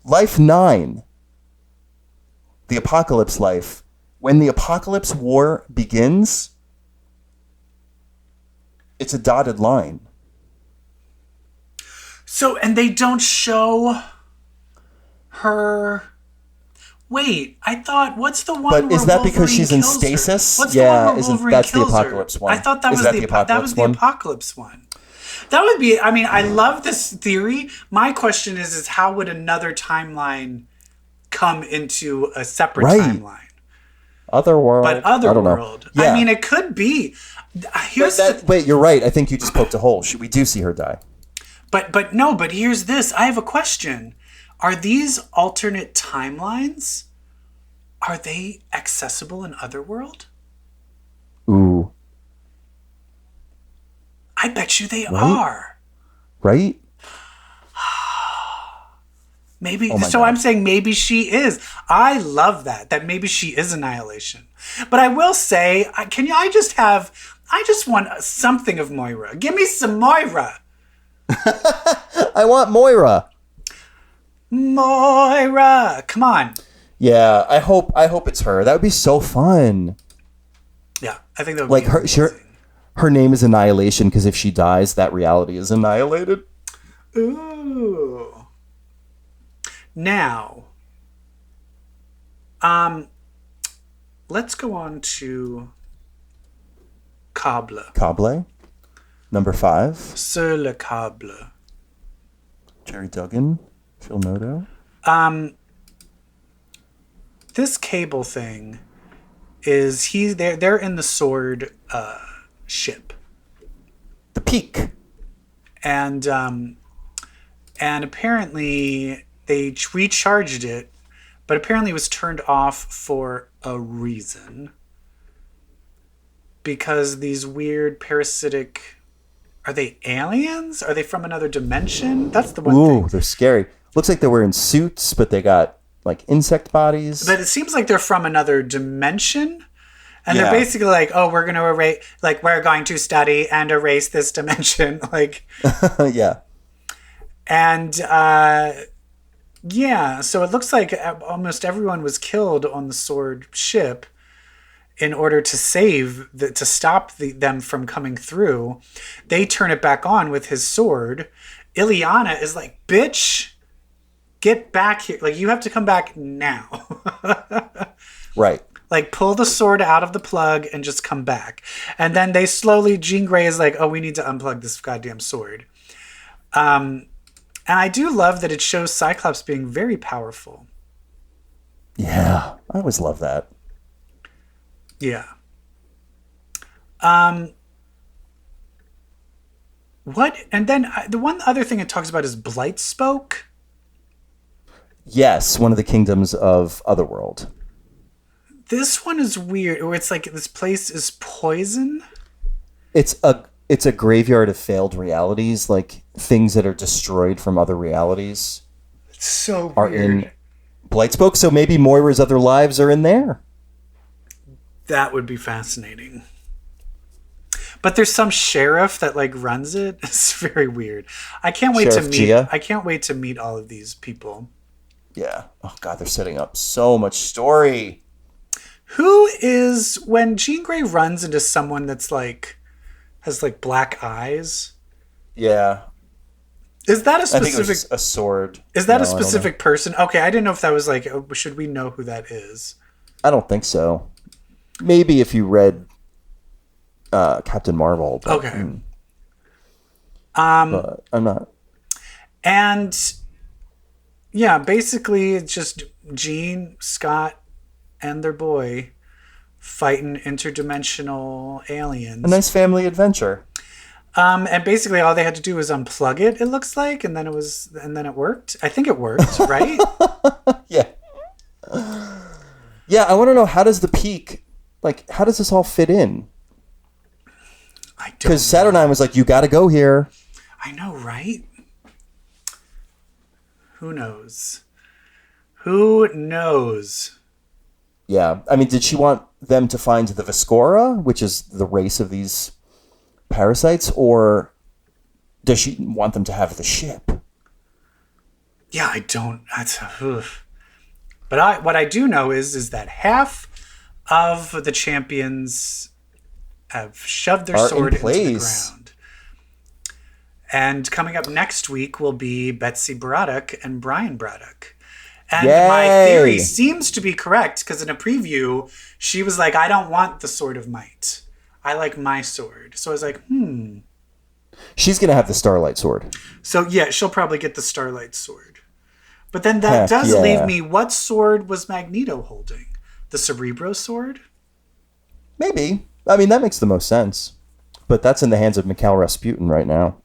S1: Life 9, the Apocalypse life, when the Apocalypse War begins, it's a dotted line.
S2: So, and they don't show her. Wait, I thought, what's the one?
S1: But is that
S2: Wolverine
S1: because she's in
S2: kills her?
S1: stasis?
S2: What's the one where Wolverine
S1: that's the
S2: kills her?
S1: Apocalypse one.
S2: I thought that was the Apocalypse one. That would be. I mean, I love this theory. My question is how would another timeline come into a separate timeline?
S1: Otherworld.
S2: But Otherworld.
S1: Yeah.
S2: I mean, it could be.
S1: Wait, you're right. I think you just poked a hole. We do see her die.
S2: But here's this. I have a question. Are these alternate timelines? Are they accessible in Otherworld?
S1: Ooh.
S2: I bet you they are.
S1: Right?
S2: Maybe.
S1: Oh my
S2: So
S1: God.
S2: I'm saying maybe she is. I love that maybe she is Annihilation. But I will say, I just want something of Moira. Give me some Moira.
S1: I want Moira.
S2: Moira. Come on.
S1: Yeah, I hope it's her. That would be so fun.
S2: Yeah, I think that would
S1: Like
S2: be amazing.
S1: her name is Annihilation because if she dies, that reality is annihilated.
S2: Ooh. Now, let's go on to Câble.
S1: Cable, number 5.
S2: Sur le câble.
S1: Jerry Duggan, Phil Noto.
S2: This cable thing is they're in the sword ship.
S1: The Peak.
S2: And apparently they recharged it, but apparently it was turned off for a reason. Because these weird parasitic, are they aliens? Are they from another dimension? That's the one
S1: Ooh,
S2: thing.
S1: they're scary. Looks like they're wearing suits, but they got like insect bodies.
S2: But it seems like they're from another dimension. And
S1: Yeah.
S2: they're basically like, oh, we're going to erase, like, we're going to study and erase this dimension. Like,
S1: Yeah.
S2: and yeah, so it looks like almost everyone was killed on the sword ship in order to to stop them from coming through. They turn it back on with his sword. Ileana is like, bitch, get back here. Like, you have to come back now.
S1: Right.
S2: Like, pull the sword out of the plug and just come back. And then they slowly, Jean Grey is like, oh, we need to unplug this goddamn sword. And I do love that it shows Cyclops being very powerful.
S1: Yeah. I always love that.
S2: Yeah. What? And then the one other thing it talks about is Blight Spoke.
S1: Yes, one of the kingdoms of Otherworld.
S2: This one is weird. Where it's like this place is poison.
S1: It's a graveyard of failed realities, like things that are destroyed from other realities
S2: It's so
S1: are
S2: weird.
S1: in Blightspoke, so maybe Moira's other lives are in there.
S2: That would be fascinating. But there's some sheriff that like runs it. It's very weird. I can't wait
S1: Sheriff
S2: to meet.
S1: Gia?
S2: I can't wait to meet all of these people.
S1: Yeah. Oh god, they're setting up so much story.
S2: Who is when Jean Grey runs into someone that's like has like black eyes?
S1: Yeah.
S2: Is that a
S1: I think it
S2: specific?
S1: was a sword.
S2: Is that
S1: No,
S2: a specific person? Okay, I didn't know if that was like. Should we know who that is?
S1: I don't think so. Maybe if you read Captain Marvel. But,
S2: Okay.
S1: but I'm not.
S2: And yeah, basically it's just Jean, Scott, and their boy fighting interdimensional aliens.
S1: A nice family adventure.
S2: And basically all they had to do was unplug it, it looks like, and then it worked. I think it worked, right?
S1: Yeah. Yeah, I want to know, how does the peak, like, how does this all fit in?
S2: I don't
S1: Because Saturnine was like, you got to go here.
S2: I know, right? Who knows? Who knows?
S1: Yeah. I mean, did she want them to find the Viscora, which is the race of these parasites, or does she want them to have the ship?
S2: Yeah, I don't. But what I do know is that half of the champions have shoved their
S1: Are in
S2: sword into the
S1: place.
S2: ground. And coming up next week will be Betsy Braddock and Brian Braddock. And my
S1: Yay!
S2: theory seems to be correct, because in a preview, she was like, I don't want the Sword of Might. I like my sword. So I was like,
S1: She's going to have the Starlight Sword.
S2: So yeah, she'll probably get the Starlight Sword. But then that
S1: Heck
S2: does
S1: yeah.
S2: leave me, what sword was Magneto holding? The Cerebro sword?
S1: Maybe. I mean, that makes the most sense. But that's in the hands of Mikhail Rasputin right now.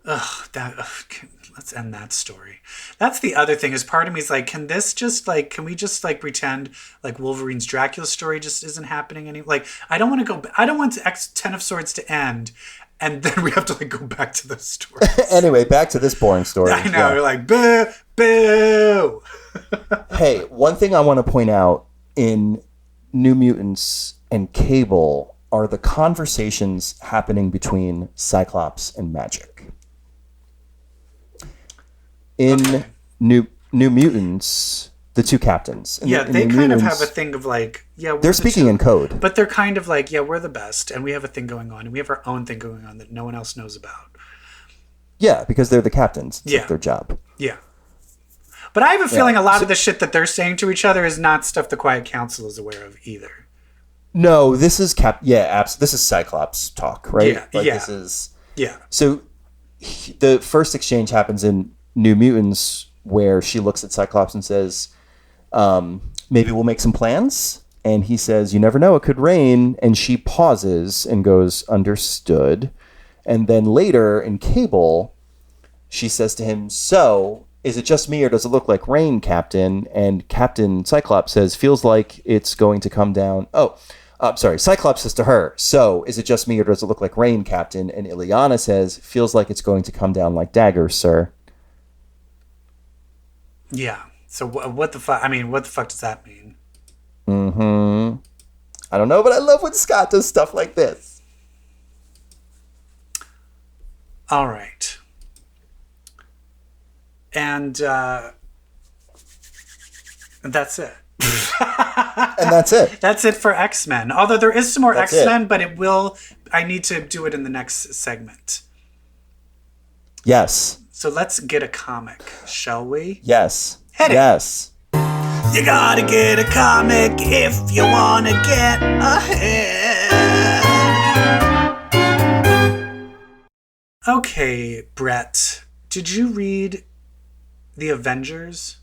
S2: Let's end that story. That's the other thing, is part of me is like, can we just like pretend like Wolverine's Dracula story just isn't happening any, like, I don't want Ten of Swords to end And then we have to like go back to those stories.
S1: Anyway, back to this boring story.
S2: I know. You're like, boo, boo.
S1: Hey, one thing I want to point out in New Mutants and Cable are the conversations happening between Cyclops and Magic. In New Mutants, the two captains.
S2: They kind of have a thing of like,
S1: they're speaking in code.
S2: But they're kind of like, we're the best, and we have a thing going on, and we have our own thing going on that no one else knows about.
S1: Yeah, because they're the captains. It's like their job.
S2: Yeah. But I have a feeling a lot of the shit that they're saying to each other is not stuff the Quiet Council is aware of either.
S1: No, this is this is Cyclops talk, right? This is So the first exchange happens in New Mutants where she looks at Cyclops and says, maybe we'll make some plans. And he says, you never know, it could rain. And she pauses and goes, understood. And then later in Cable, she says to him, so is it just me or does it look like rain, Captain? And Captain Cyclops says, feels like it's going to come down. Cyclops says to her, so is it just me or does it look like rain, Captain? And Ileana says, feels like it's going to come down like daggers, sir.
S2: Yeah. So what the fuck? I mean, what the fuck does that mean?
S1: I don't know, but I love when Scott does stuff like this.
S2: All right. And that's it.
S1: And that's it.
S2: That's it for X-Men. Although there is some more X-Men, but I need to do it in the next segment.
S1: Yes.
S2: So let's get a comic, shall we?
S1: Yes.
S2: Hit it.
S1: Yes.
S2: You gotta get a comic if you wanna get ahead. Okay, Brett, did you read The Avengers?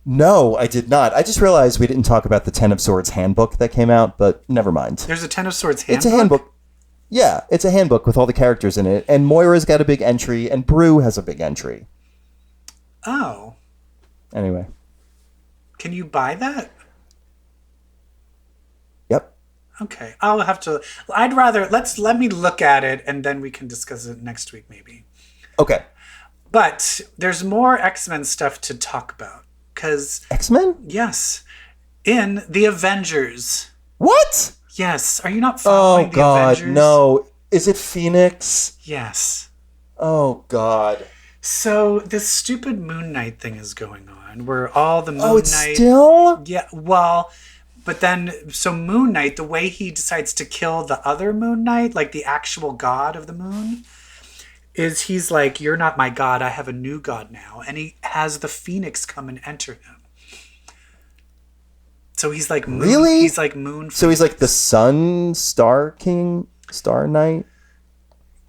S1: No, I did not. I just realized we didn't talk about the Ten of Swords handbook that came out, but never mind.
S2: There's a Ten of Swords handbook?
S1: It's a handbook. Yeah, it's a handbook with all the characters in it, and Moira's got a big entry, and Brew has a big entry.
S2: Oh.
S1: Anyway.
S2: Can you buy that?
S1: Yep.
S2: Okay. I'll have to... I'd rather... Let me look at it, and then we can discuss it next week, maybe.
S1: Okay.
S2: But there's more X-Men stuff to talk about, because...
S1: X-Men?
S2: Yes. In The Avengers.
S1: What?
S2: Yes. Are you not following The Avengers?
S1: Oh, God, no. Is it Phoenix?
S2: Yes.
S1: Oh, God.
S2: So this stupid Moon Knight thing is going on, where all the Moon Knight...
S1: Oh, it's still?
S2: Yeah, well, but then, so Moon Knight, the way he decides to kill the other Moon Knight, like the actual god of the moon, is he's like, you're not my god, I have a new god now. And he has the Phoenix come and enter him. So he's like Moon.
S1: Really?
S2: He's like Moon Phoenix.
S1: So he's like the Sun Star King, Star Knight?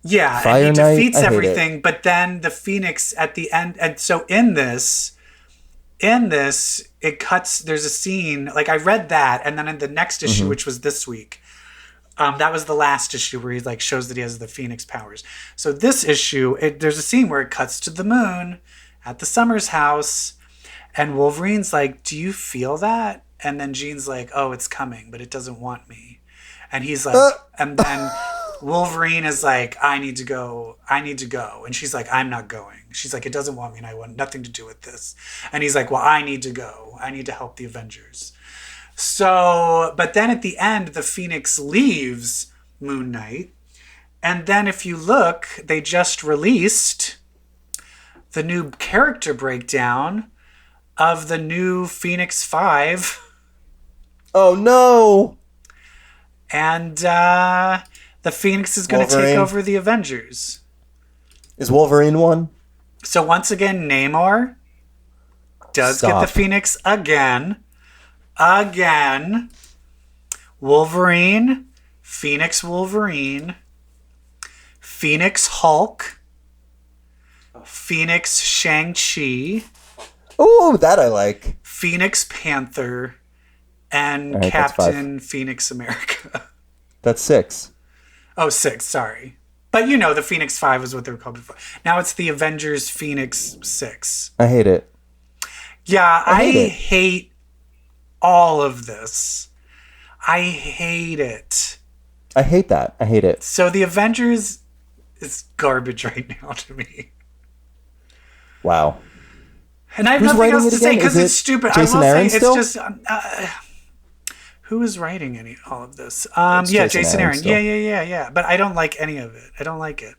S2: Yeah,
S1: Fire
S2: and he
S1: Knight?
S2: defeats
S1: I hate
S2: everything, but then the Phoenix at the end, and so in this, it cuts, there's a scene, like I read that, and then in the next issue, which was this week, that was the last issue where he like shows that he has the Phoenix powers. So this issue, there's a scene where it cuts to the moon at the Summers house, and Wolverine's like, do you feel that? And then Jean's like, oh, it's coming, but it doesn't want me. And he's like, and then Wolverine is like, I need to go. And she's like, I'm not going. She's like, it doesn't want me and I want nothing to do with this. And he's like, well, I need to go. I need to help the Avengers. So, but then at the end, the Phoenix leaves Moon Knight. And then if you look, they just released the new character breakdown of the new Phoenix 5.
S1: Oh, no.
S2: And the Phoenix is going to take over the Avengers.
S1: Is Wolverine one?
S2: So once again, Namor does get the Phoenix again. Wolverine, Phoenix Wolverine, Phoenix Hulk, Phoenix Shang-Chi.
S1: Oh, that I like.
S2: Phoenix Panther, and
S1: right,
S2: Captain Phoenix America.
S1: That's 6.
S2: Oh, 6, sorry. But you know, the Phoenix 5 is what they were called before. Now it's the Avengers Phoenix 6.
S1: I hate it.
S2: Yeah, I hate all of this. I hate it.
S1: I hate that. I hate it.
S2: So the Avengers is garbage right now to me.
S1: Wow.
S2: And I have
S1: Who's
S2: nothing
S1: writing
S2: else
S1: it
S2: to say
S1: again?
S2: because
S1: Is
S2: it's
S1: it
S2: stupid.
S1: Jason
S2: I will
S1: Aaron
S2: say
S1: still?
S2: it's just who is writing all of this?
S1: It's
S2: Jason Aaron.
S1: still.
S2: Yeah. But I don't like any of it. I don't like it.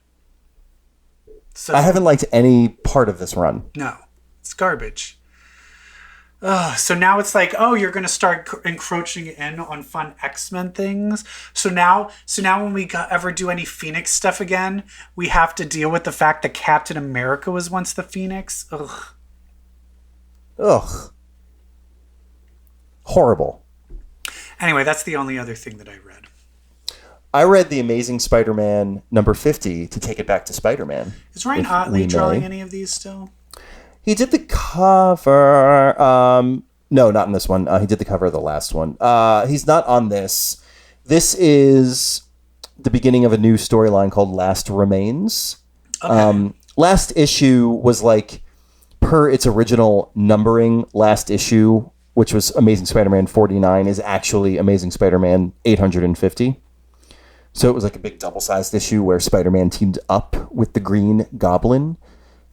S2: So
S1: I haven't liked any part of this run.
S2: No, it's garbage. So now it's like, oh, you're going to start encroaching in on fun X-Men things. So now when we ever do any Phoenix stuff again, we have to deal with the fact that Captain America was once the Phoenix.
S1: Ugh. Horrible.
S2: Anyway, that's the only other thing that I read.
S1: I read The Amazing Spider-Man number 50 to take it back to Spider-Man.
S2: Is Ryan Otley drawing any of these still?
S1: He did the cover. No, not in this one. He did the cover of the last one. He's not on this. This is the beginning of a new storyline called Last Remains. Okay. Last issue was like, per its original numbering, last issue, which was Amazing Spider-Man 49, is actually Amazing Spider-Man 850. So it was like a big double-sized issue where Spider-Man teamed up with the Green Goblin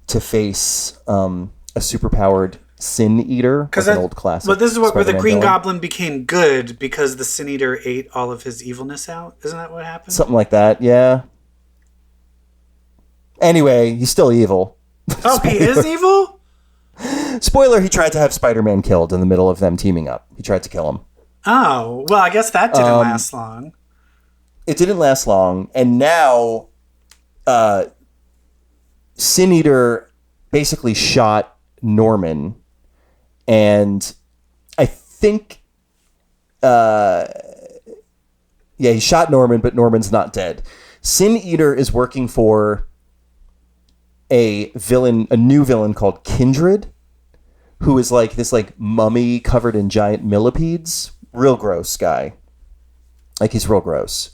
S1: to face a superpowered Sin Eater, like an old classic.
S2: But this is where the
S1: Spider-Man
S2: Green
S1: villain.
S2: Goblin became good because the Sin Eater ate all of his evilness out. Isn't that what happened?
S1: Something like that, yeah. Anyway, he's still evil.
S2: Oh, he is evil?
S1: Spoiler, he tried to have Spider-Man killed in the middle of them teaming up. He tried to kill him.
S2: Oh, well, I guess that didn't last long.
S1: It didn't last long, and now Sin Eater basically shot Norman, and I think he shot Norman, but Norman's not dead. Sin Eater is working for a new villain called Kindred, who is like this like mummy covered in giant millipedes. Real gross guy. Like, he's real gross.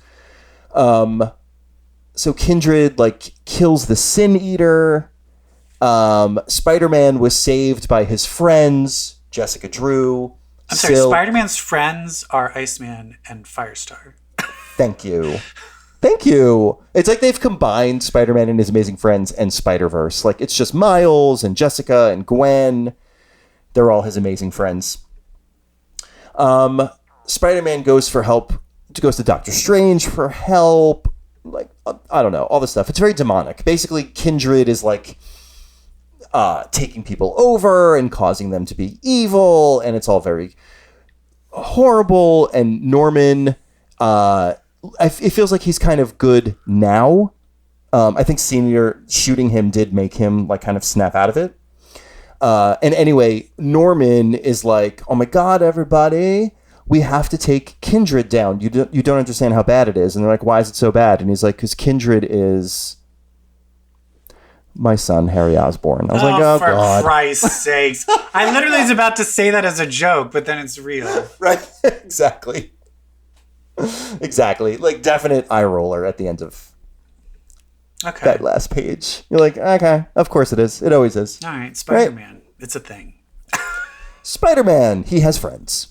S1: So Kindred like kills the Sin Eater. Spider-Man was saved by his friends, Jessica Drew.
S2: I'm sorry, Spider-Man's friends are Iceman and Firestar.
S1: Thank you. Thank you. It's like they've combined Spider-Man and His Amazing Friends and Spider-Verse. Like, it's just Miles and Jessica and Gwen. They're all his amazing friends. Spider-Man goes to Doctor Strange for help. Like, I don't know, all this stuff. It's very demonic. Basically, Kindred is like taking people over and causing them to be evil, and it's all very horrible. And Norman, it feels like he's kind of good now. I think Senior shooting him did make him like kind of snap out of it. And anyway, Norman is like, oh my God, everybody, we have to take Kindred down. You don't understand how bad it is. And they're like, why is it so bad? And he's like, because Kindred is my son, Harry Osborn. I was like, oh,
S2: for
S1: God.
S2: Christ's sakes. I literally was about to say that as a joke, but then it's real.
S1: Right. Exactly. Exactly. Like, definite eye roller at the end of that last page. You're like, okay, of course it is. It always is.
S2: All right, Spider-Man. Right? It's a thing.
S1: Spider-Man. He has friends.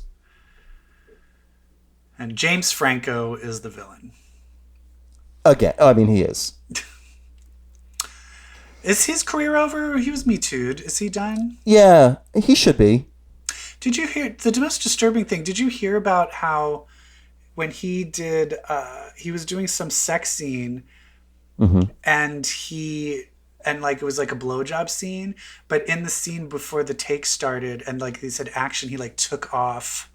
S2: And James Franco is the villain.
S1: Again. I mean, he is.
S2: Is his career over? He was Me Too'd. Is he done?
S1: Yeah, he should be.
S2: Did you hear the most disturbing thing? Did you hear about how when he did, he was doing some sex scene, and like it was like a blowjob scene, but in the scene before the take started, and like he said action, he like took off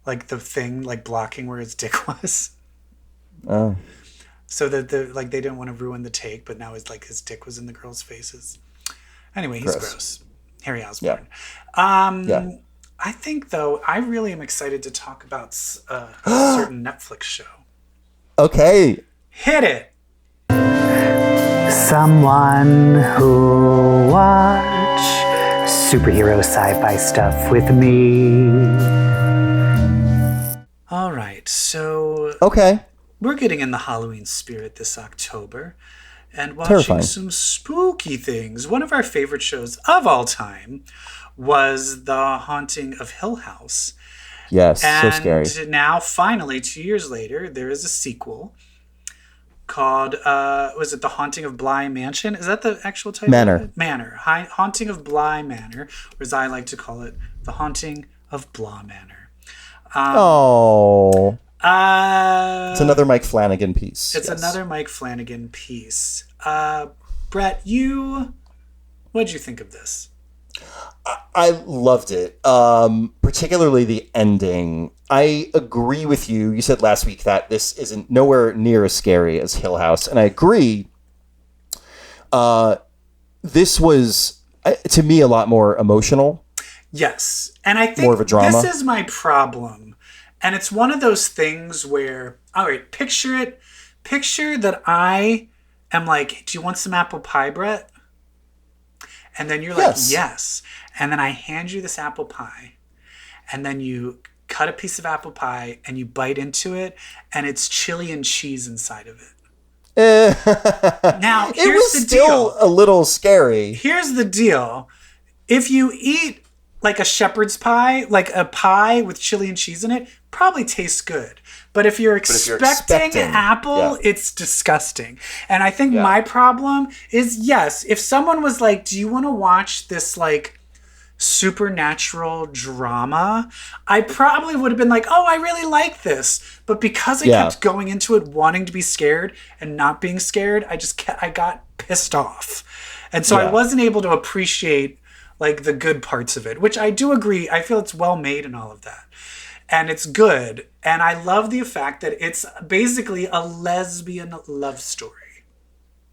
S2: like the thing like blocking where his dick was.
S1: Oh.
S2: So that they didn't want to ruin the take, but now it's like his dick was in the girls' faces. Anyway, he's gross. Harry Osborn.
S1: Yeah.
S2: I think though, I really am excited to talk about a certain Netflix show.
S1: Okay.
S2: Hit it. Someone who watch superhero sci-fi stuff with me. All right, so
S1: okay.
S2: We're getting in the Halloween spirit this October and watching some spooky things. One of our favorite shows of all time was The Haunting of Hill House.
S1: Yes,
S2: And
S1: so scary.
S2: now, finally, 2 years later, there is a sequel called, was it The Haunting of Bly Mansion? Is that the actual title?
S1: Manor.
S2: Of it? Manor. Haunting of Bly Manor, or as I like to call it, The Haunting of Blah Manor.
S1: It's another Mike Flanagan piece.
S2: It's another Mike Flanagan piece. Brett, what'd you think of this?
S1: I loved it, particularly the ending. I agree with you. You said last week that this isn't nowhere near as scary as Hill House, and I agree. This was, to me, a lot more emotional.
S2: Yes, and I think
S1: more of a drama.
S2: This is my problem. And it's one of those things where, all right, picture it. Picture that I am like, do you want some apple pie, Brett? And then you're like, yes. And then I hand you this apple pie. And then you cut a piece of apple pie and you bite into it. And it's chili and cheese inside of it. Now, here's
S1: it was
S2: the
S1: still
S2: deal.
S1: a little scary.
S2: Here's the deal. If you eat like a shepherd's pie, like a pie with chili and cheese in it, probably tastes good. But if you're expecting apple, it's disgusting. And I think my problem is, yes, if someone was like, do you want to watch this like supernatural drama? I probably would have been like, oh, I really like this. But because I kept going into it wanting to be scared and not being scared, I got pissed off. And so I wasn't able to appreciate like the good parts of it, which I do agree. I feel it's well made and all of that. And it's good. And I love the fact that it's basically a lesbian love story.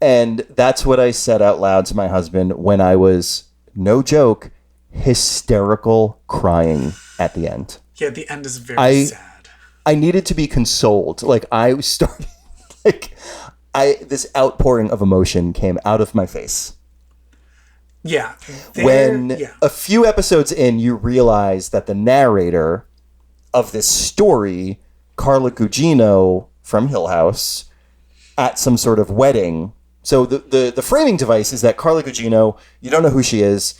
S1: And that's what I said out loud to my husband when I was, no joke, hysterical crying at the end.
S2: Yeah, the end is very sad.
S1: I needed to be consoled. Like I started, this outpouring of emotion came out of my face.
S2: Yeah.
S1: When a few episodes in, you realize that the narrator of this story, Carla Gugino from Hill House, at some sort of wedding. So the framing device is that Carla Gugino, you don't know who she is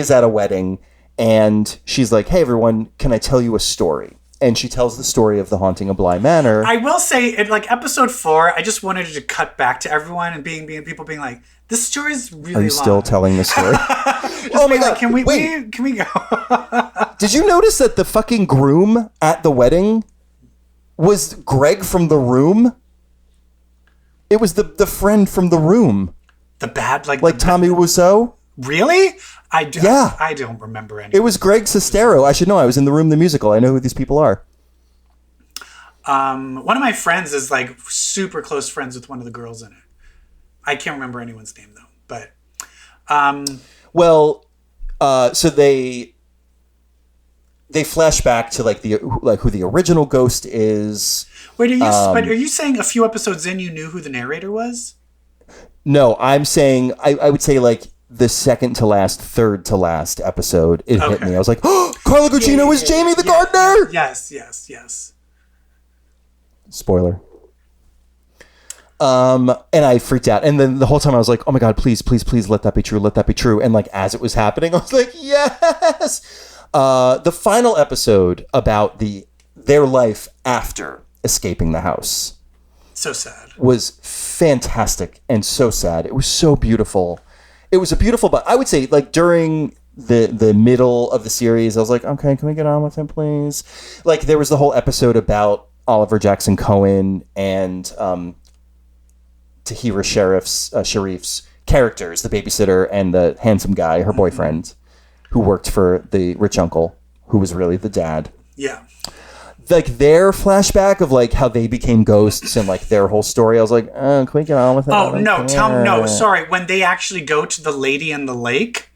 S1: at a wedding, and she's like, hey everyone, can I tell you a story? And she tells the story of the haunting of Bly Manor.
S2: I will say, in like episode 4, I just wanted to cut back to everyone and people being like, this story's really long.
S1: Are you still telling the story?
S2: Oh my God, can we go?
S1: Did you notice that the fucking groom at the wedding was Greg from The Room? It was the friend from The Room.
S2: The bad, like
S1: Tommy Wiseau?
S2: Really? I don't remember any.
S1: It was Greg Sestero. I should know. I was in The Room, the musical. I know who these people are.
S2: One of my friends is like super close friends with one of the girls in it. I can't remember anyone's name though, but
S1: so they flash back to who the original ghost is.
S2: Wait, are you saying a few episodes in you knew who the narrator was?
S1: No, I'm saying I would say like the second to last, third to last episode, it hit me. I was like, oh, Carla Gugino is Jamie the gardener.
S2: Yes.
S1: Spoiler. And I freaked out. And then the whole time I was like, oh my God, please let that be true. Let that be true. And like, as it was happening, I was like, yes. The final episode about their life after escaping the house.
S2: So sad.
S1: Was fantastic and so sad. It was so beautiful. It was a beautiful, but I would say like during the middle of the series, I was like, okay, can we get on with it, please? Like there was the whole episode about Oliver Jackson Cohen and Tahira Sharif's characters, the babysitter and the handsome guy, her boyfriend, who worked for the rich uncle, who was really the dad.
S2: Yeah.
S1: Like their flashback of like how they became ghosts and like their whole story. I was like, can we get on with it?
S2: Oh no, no, sorry. When they actually go to the lady in the lake,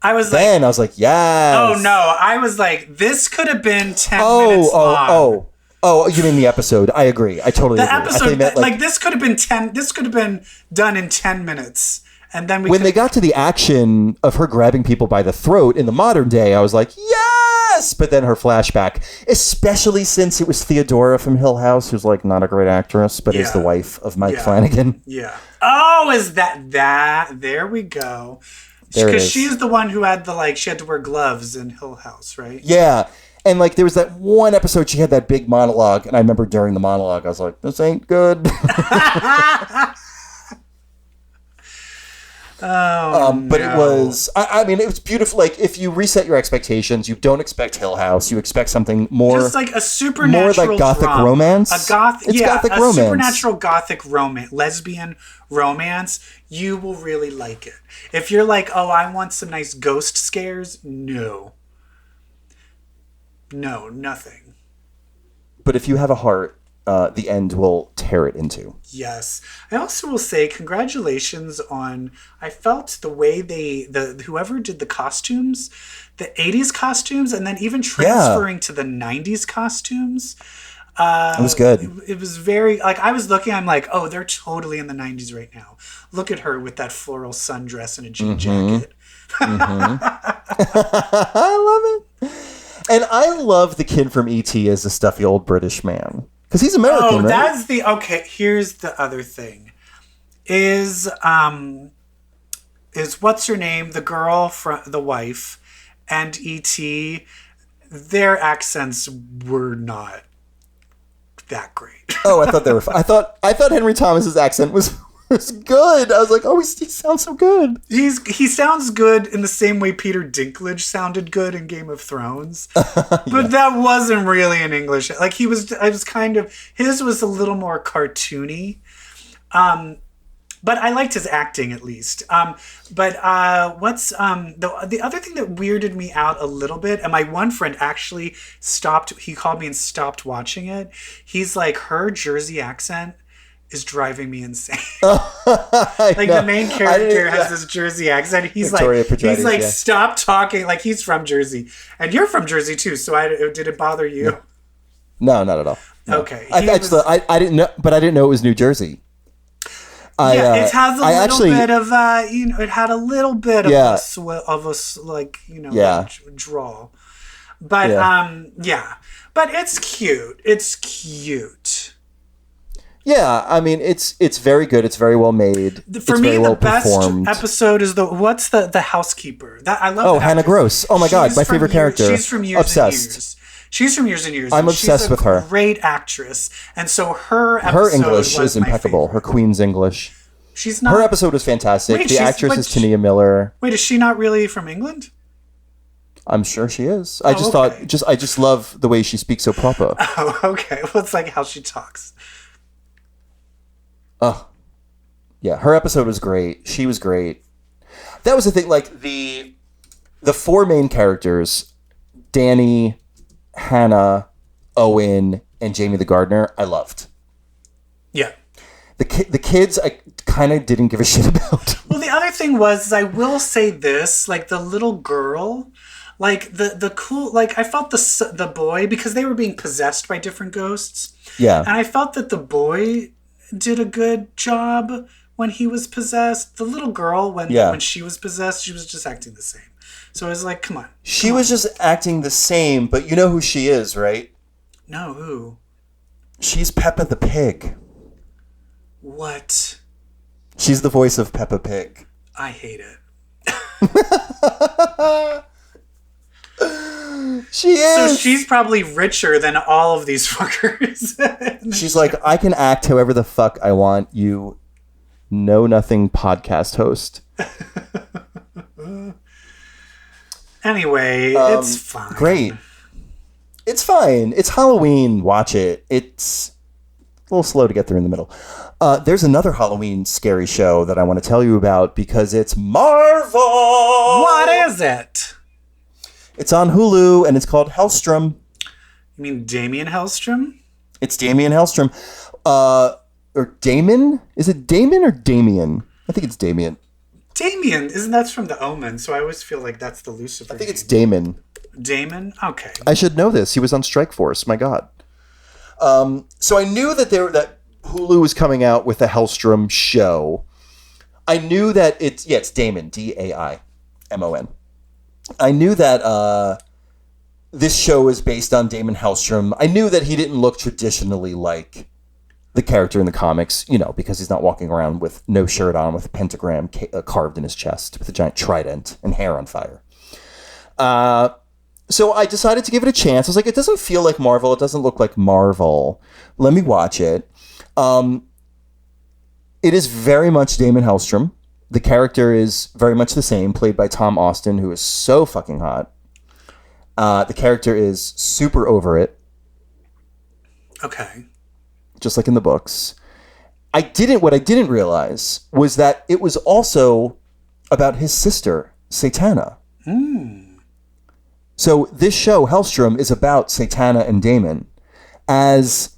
S2: I was like,
S1: yes.
S2: Oh no, I was like, this could have been 10 minutes long.
S1: Oh, you mean the episode? I agree. I totally agree.
S2: The episode, this could have been 10. This could have been done in 10 minutes, and then
S1: when they got to the action of her grabbing people by the throat in the modern day, I was like, yes. But then her flashback, especially since it was Theodora from Hill House, who's like not a great actress, but is the wife of Mike Flanagan.
S2: Yeah. Oh, is that? There we go. Because she's the one who had she had to wear gloves in Hill House, right?
S1: Yeah. And like there was that one episode she had that big monologue, and I remember during the monologue I was like, this ain't good. But it was, I mean, it was beautiful. Like, if you reset your expectations, you don't expect Hill House. You expect something more,
S2: just like a supernatural,
S1: more like gothic
S2: drama.
S1: romance.
S2: It's gothic
S1: romance.
S2: Supernatural gothic romance, lesbian romance. You will really like it. If you're like, oh, I want some nice ghost scares, no, nothing.
S1: But if you have a heart, the end will tear it into.
S2: Yes. I also will say congratulations on, I felt the way whoever did the costumes, the 80s costumes, and then even transferring to the 90s costumes.
S1: It was good.
S2: It was very, like, I was looking, I'm like, oh, they're totally in the 90s right now. Look at her with that floral sundress and a jean jacket.
S1: I love it. And I love the kid from E.T. as a stuffy old British man. Because he's American, right?
S2: That's the... Okay, here's the other thing. Is what's her name? The girl, from the wife, and E.T., their accents were not that great.
S1: Oh, I thought they were... I thought Henry Thomas's accent was good. I was like, oh, he sounds so good.
S2: He sounds good in the same way Peter Dinklage sounded good in Game of Thrones. But that wasn't really in English. Like, his was a little more cartoony. But I liked his acting, at least. The other thing that weirded me out a little bit, and my one friend actually he called me and stopped watching it. He's like, her Jersey accent is driving me insane. The main character has this Jersey accent. He's like, stop talking. Like, he's from Jersey, and you're from Jersey too. So did it bother you?
S1: No, not at all. No.
S2: Okay.
S1: I didn't know, but I didn't know it was New Jersey.
S2: It has a little bit of it had a little bit of a drawl, but but it's cute. It's cute.
S1: Yeah, I mean, it's very good. It's very well made.
S2: For me, the best episode is the housekeeper. That I love.
S1: Oh, Hannah Gross. Oh my God, my favorite character.
S2: She's from Years
S1: Obsessed.
S2: and Years. She's from Years and Years.
S1: I'm obsessed with her.
S2: Great actress, and so her English
S1: is impeccable. Her Queen's English.
S2: She's not.
S1: Her episode was fantastic. The actress is Tania Miller.
S2: Wait, is she not really from England?
S1: I'm sure she is. I just love the way she speaks so proper.
S2: Oh, okay. Well, it's like how she talks.
S1: Oh, yeah. Her episode was great. She was great. That was the thing. Like the four main characters, Danny, Hannah, Owen, and Jamie the Gardener, I loved.
S2: Yeah.
S1: The kids, I kind of didn't give a shit about.
S2: Well, the other thing was, I will say this, like the little girl, like the cool, like I felt the boy, because they were being possessed by different ghosts.
S1: Yeah.
S2: And I felt that the boy did a good job when he was possessed. The little girl, when she was possessed, she was just acting the same. So I was like, come on.
S1: She was just acting the same, but you know who she is, right?
S2: No, who?
S1: She's Peppa the Pig.
S2: What?
S1: She's the voice of Peppa Pig.
S2: I hate it.
S1: She is.
S2: So she's probably richer than all of these fuckers.
S1: She's like, I can act however the fuck I want, you know-nothing podcast host.
S2: Anyway, it's fine.
S1: Great. It's fine. It's Halloween. Watch it. It's a little slow to get through in the middle. There's another Halloween scary show that I want to tell you about because it's Marvel.
S2: What is it?
S1: It's on Hulu and it's called Helstrom.
S2: You mean Damien Helstrom?
S1: It's Damien Helstrom. Or Damon? Is it Damon or Damien? I think it's Damien.
S2: Damien, isn't that from The Omen? So I always feel like that's the Lucifer.
S1: I think it's Damon.
S2: Damon? Okay.
S1: I should know this. He was on Strike Force. My God. So I knew that Hulu was coming out with a Helstrom show. I knew that it's Damon, Daimon. I knew that this show is based on Damon Helstrom. I knew that he didn't look traditionally like the character in the comics, because he's not walking around with no shirt on with a pentagram carved in his chest with a giant trident and hair on fire. So I decided to give it a chance. I was like, it doesn't feel like Marvel. It doesn't look like Marvel. Let me watch it. It is very much Damon Helstrom. The character is very much the same, played by Tom Austin, who is so fucking hot. The character is super over it.
S2: Okay.
S1: Just like in the books. What I didn't realize was that it was also about his sister, Satana. So this show, Helstrom, is about Satana and Damon as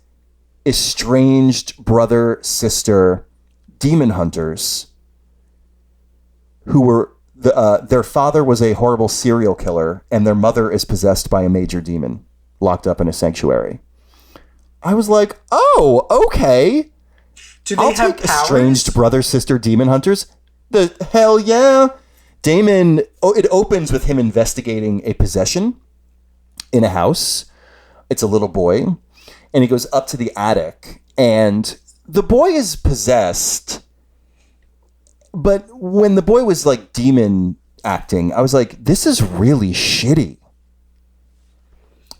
S1: estranged brother-sister demon hunters who were... their father was a horrible serial killer, and their mother is possessed by a major demon, locked up in a sanctuary. I was like, oh, okay.
S2: Do they have
S1: take
S2: powers?
S1: Estranged brother-sister demon hunters. The hell yeah. Damon, it opens with him investigating a possession in a house. It's a little boy. And he goes up to the attic. And the boy is possessed. But when the boy was like demon acting, I was like, this is really shitty.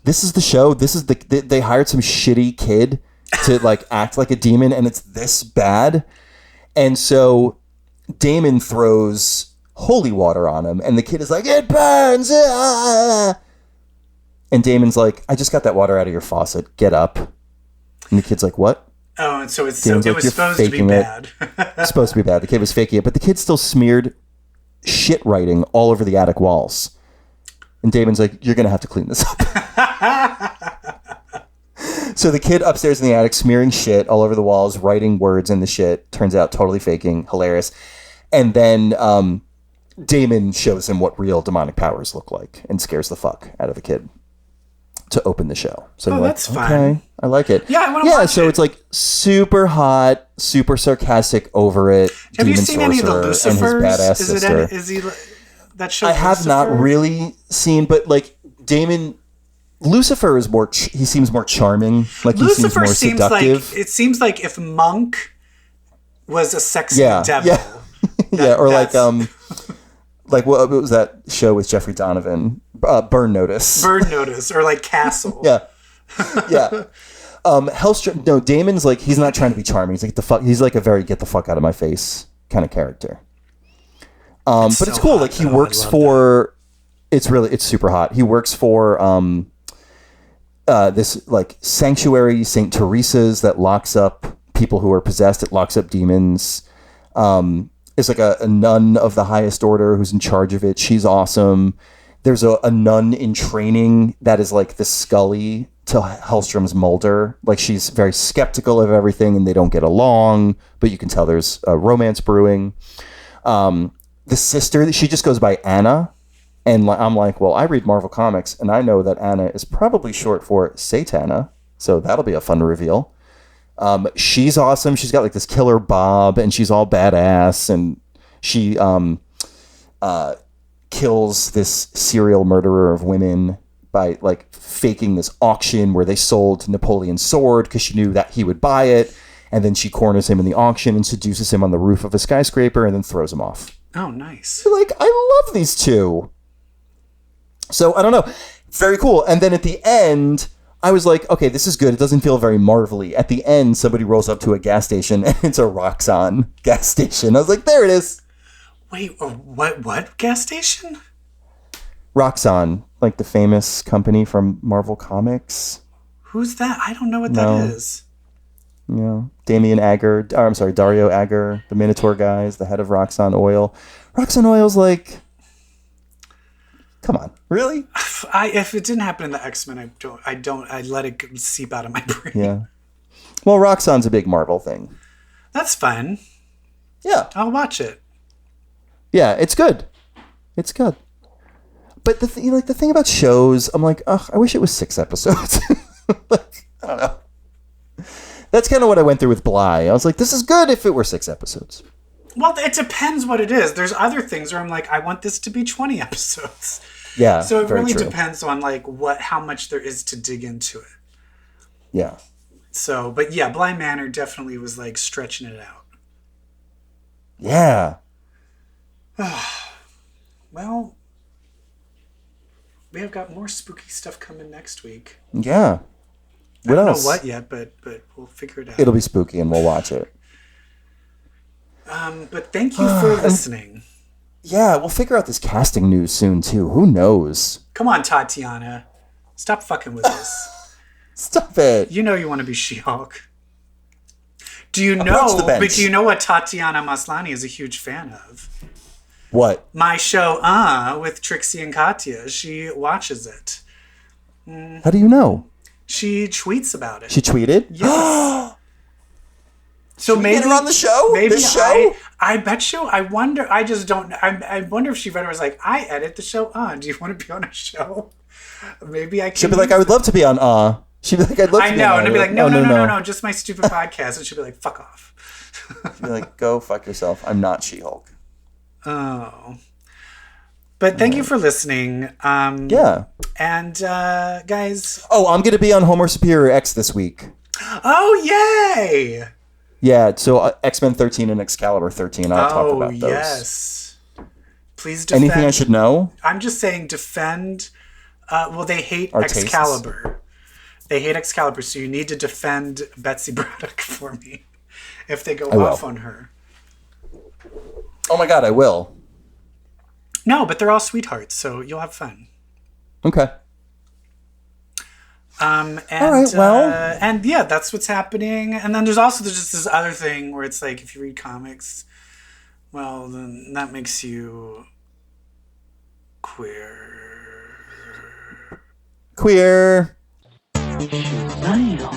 S1: This is the show. They hired some shitty kid to like act like a demon, and it's this bad. And so Damon throws holy water on him, and the kid is like, it burns. Ah! And Damon's like, I just got that water out of your faucet. Get up. And the kid's like, what?
S2: Oh, and so it was
S1: You're
S2: supposed to be
S1: faking
S2: bad.
S1: It's supposed to be bad. The kid was faking it, but the kid still smeared shit writing all over the attic walls. And Damon's like, you're going to have to clean this up. So the kid upstairs in the attic smearing shit all over the walls, writing words in the shit. Turns out totally faking. Hilarious. And then Damon shows him what real demonic powers look like and scares the fuck out of the kid to open the show. So you're
S2: that's
S1: like,
S2: fine.
S1: okay, I like it.
S2: Yeah, I want to watch
S1: so
S2: it.
S1: it's like super hot, super sarcastic, over it.
S2: Have you
S1: demon
S2: seen any of the
S1: sorcerer
S2: Lucifers?
S1: and his badass sister.
S2: Is he that show?
S1: I have not really seen, but like Damon, Lucifer is more. He seems more charming. Like
S2: Lucifer
S1: he seems more seductive.
S2: like it seems like if Monk was a sexy
S1: Yeah,
S2: devil.
S1: yeah. Yeah, or like what was that show with Jeffrey Donovan? Burn Notice.
S2: Bird Notice, or like Castle.
S1: Yeah, yeah. Helstrom. No, Damon's like, he's not trying to be charming. He's like He's like a very get the fuck out of my face kind of character. But
S2: so
S1: it's cool.
S2: hot,
S1: Like he
S2: though.
S1: works
S2: I love
S1: for. It's super hot. He works for this like sanctuary, St. Teresa's, that locks up people who are possessed. It locks up demons. It's like a nun of the highest order who's in charge of it. She's awesome. There's a nun in training that is like the Scully to Hellstrom's Mulder. Like she's very skeptical of everything and they don't get along, but you can tell there's a romance brewing. The sister, she just goes by Anna. And I'm like, well, I read Marvel Comics and I know that Anna is probably short for Satana. So that'll be a fun reveal. She's awesome. She's got like this killer bob and she's all badass, and she kills this serial murderer of women by like faking this auction where they sold Napoleon's sword because she knew that he would buy it, and then she corners him in the auction and seduces him on the roof of a skyscraper and then throws him off.
S2: Oh, nice.
S1: Like, I love these two. So I don't know, very cool. And then at the end, I was like, okay, this is good. It doesn't feel very Marvel-y. At the end, somebody rolls up to a gas station and it's a Roxxon gas station. I was like, there it is.
S2: Wait, what gas station?
S1: Roxxon, like the famous company from Marvel Comics.
S2: Who's that? I don't know what that is.
S1: Yeah, Dario Agger, the Minotaur guys, the head of Roxxon Oil. Roxxon Oil's like, come on, really?
S2: If it didn't happen in the X-Men, I let it seep out of my brain.
S1: Yeah. Well, Roxxon's a big Marvel thing.
S2: That's fun.
S1: Yeah.
S2: I'll watch it.
S1: Yeah, it's good. It's good. But the thing about shows, I'm like, ugh, I wish it was 6 episodes. Like, I don't know. That's kind of what I went through with Bly. I was like, this is good if it were 6 episodes.
S2: Well, it depends what it is. There's other things where I'm like, I want this to be 20 episodes.
S1: Yeah.
S2: So it
S1: very
S2: really
S1: true.
S2: depends on like how much there is to dig into it.
S1: Yeah.
S2: So, but yeah, Bly Manor definitely was like stretching it out.
S1: Yeah.
S2: Well, we have got more spooky stuff coming next week.
S1: Yeah. What
S2: I don't
S1: else?
S2: know what yet, but we'll figure it out.
S1: It'll be spooky and we'll watch it.
S2: But thank you for listening.
S1: Yeah, we'll figure out this casting news soon, too. Who knows?
S2: Come on, Tatiana. Stop fucking with us.
S1: Stop it.
S2: You know you want to be She-Hulk. Do you
S1: Approach the
S2: know?
S1: bench.
S2: But do you know what Tatiana Maslany is a huge fan of?
S1: What?
S2: My show, with Trixie and Katya. She watches it.
S1: How do you know?
S2: She tweets about it.
S1: She tweeted?
S2: Yes. So
S1: Should we
S2: maybe
S1: get her on the show?
S2: Maybe
S1: This show?
S2: I bet you. I wonder. I just don't. I wonder if she read it and was like, I edit the show. Do you want to be on a show? Maybe I can.
S1: She'll be like, I would love to be on She'd be like, I'd love to
S2: I
S1: be
S2: know,
S1: on
S2: and I'd be like, no,
S1: Oh,
S2: no, just my stupid podcast, and she'd be like, fuck off.
S1: She'd be like, go fuck yourself. I'm not She-Hulk.
S2: Oh. But thank you for listening.
S1: Yeah.
S2: And guys.
S1: Oh, I'm going to be on Homer Superior X this week.
S2: Oh, yay!
S1: Yeah, so X-Men 13 and Excalibur 13. I'll talk about those.
S2: Yes. Please defend.
S1: Anything I should know?
S2: I'm just saying defend. Well, they hate
S1: Our
S2: Excalibur.
S1: tastes.
S2: They hate Excalibur, so you need to defend Betsy Braddock for me if they go
S1: I will.
S2: off on her.
S1: Oh my god, I will.
S2: No, but they're all sweethearts, so you'll have fun.
S1: Okay.
S2: And,
S1: all right, well.
S2: and yeah, that's what's happening. And then there's just this other thing where it's like, if you read comics, well, then that makes you queer.
S1: Queer.
S5: Damn.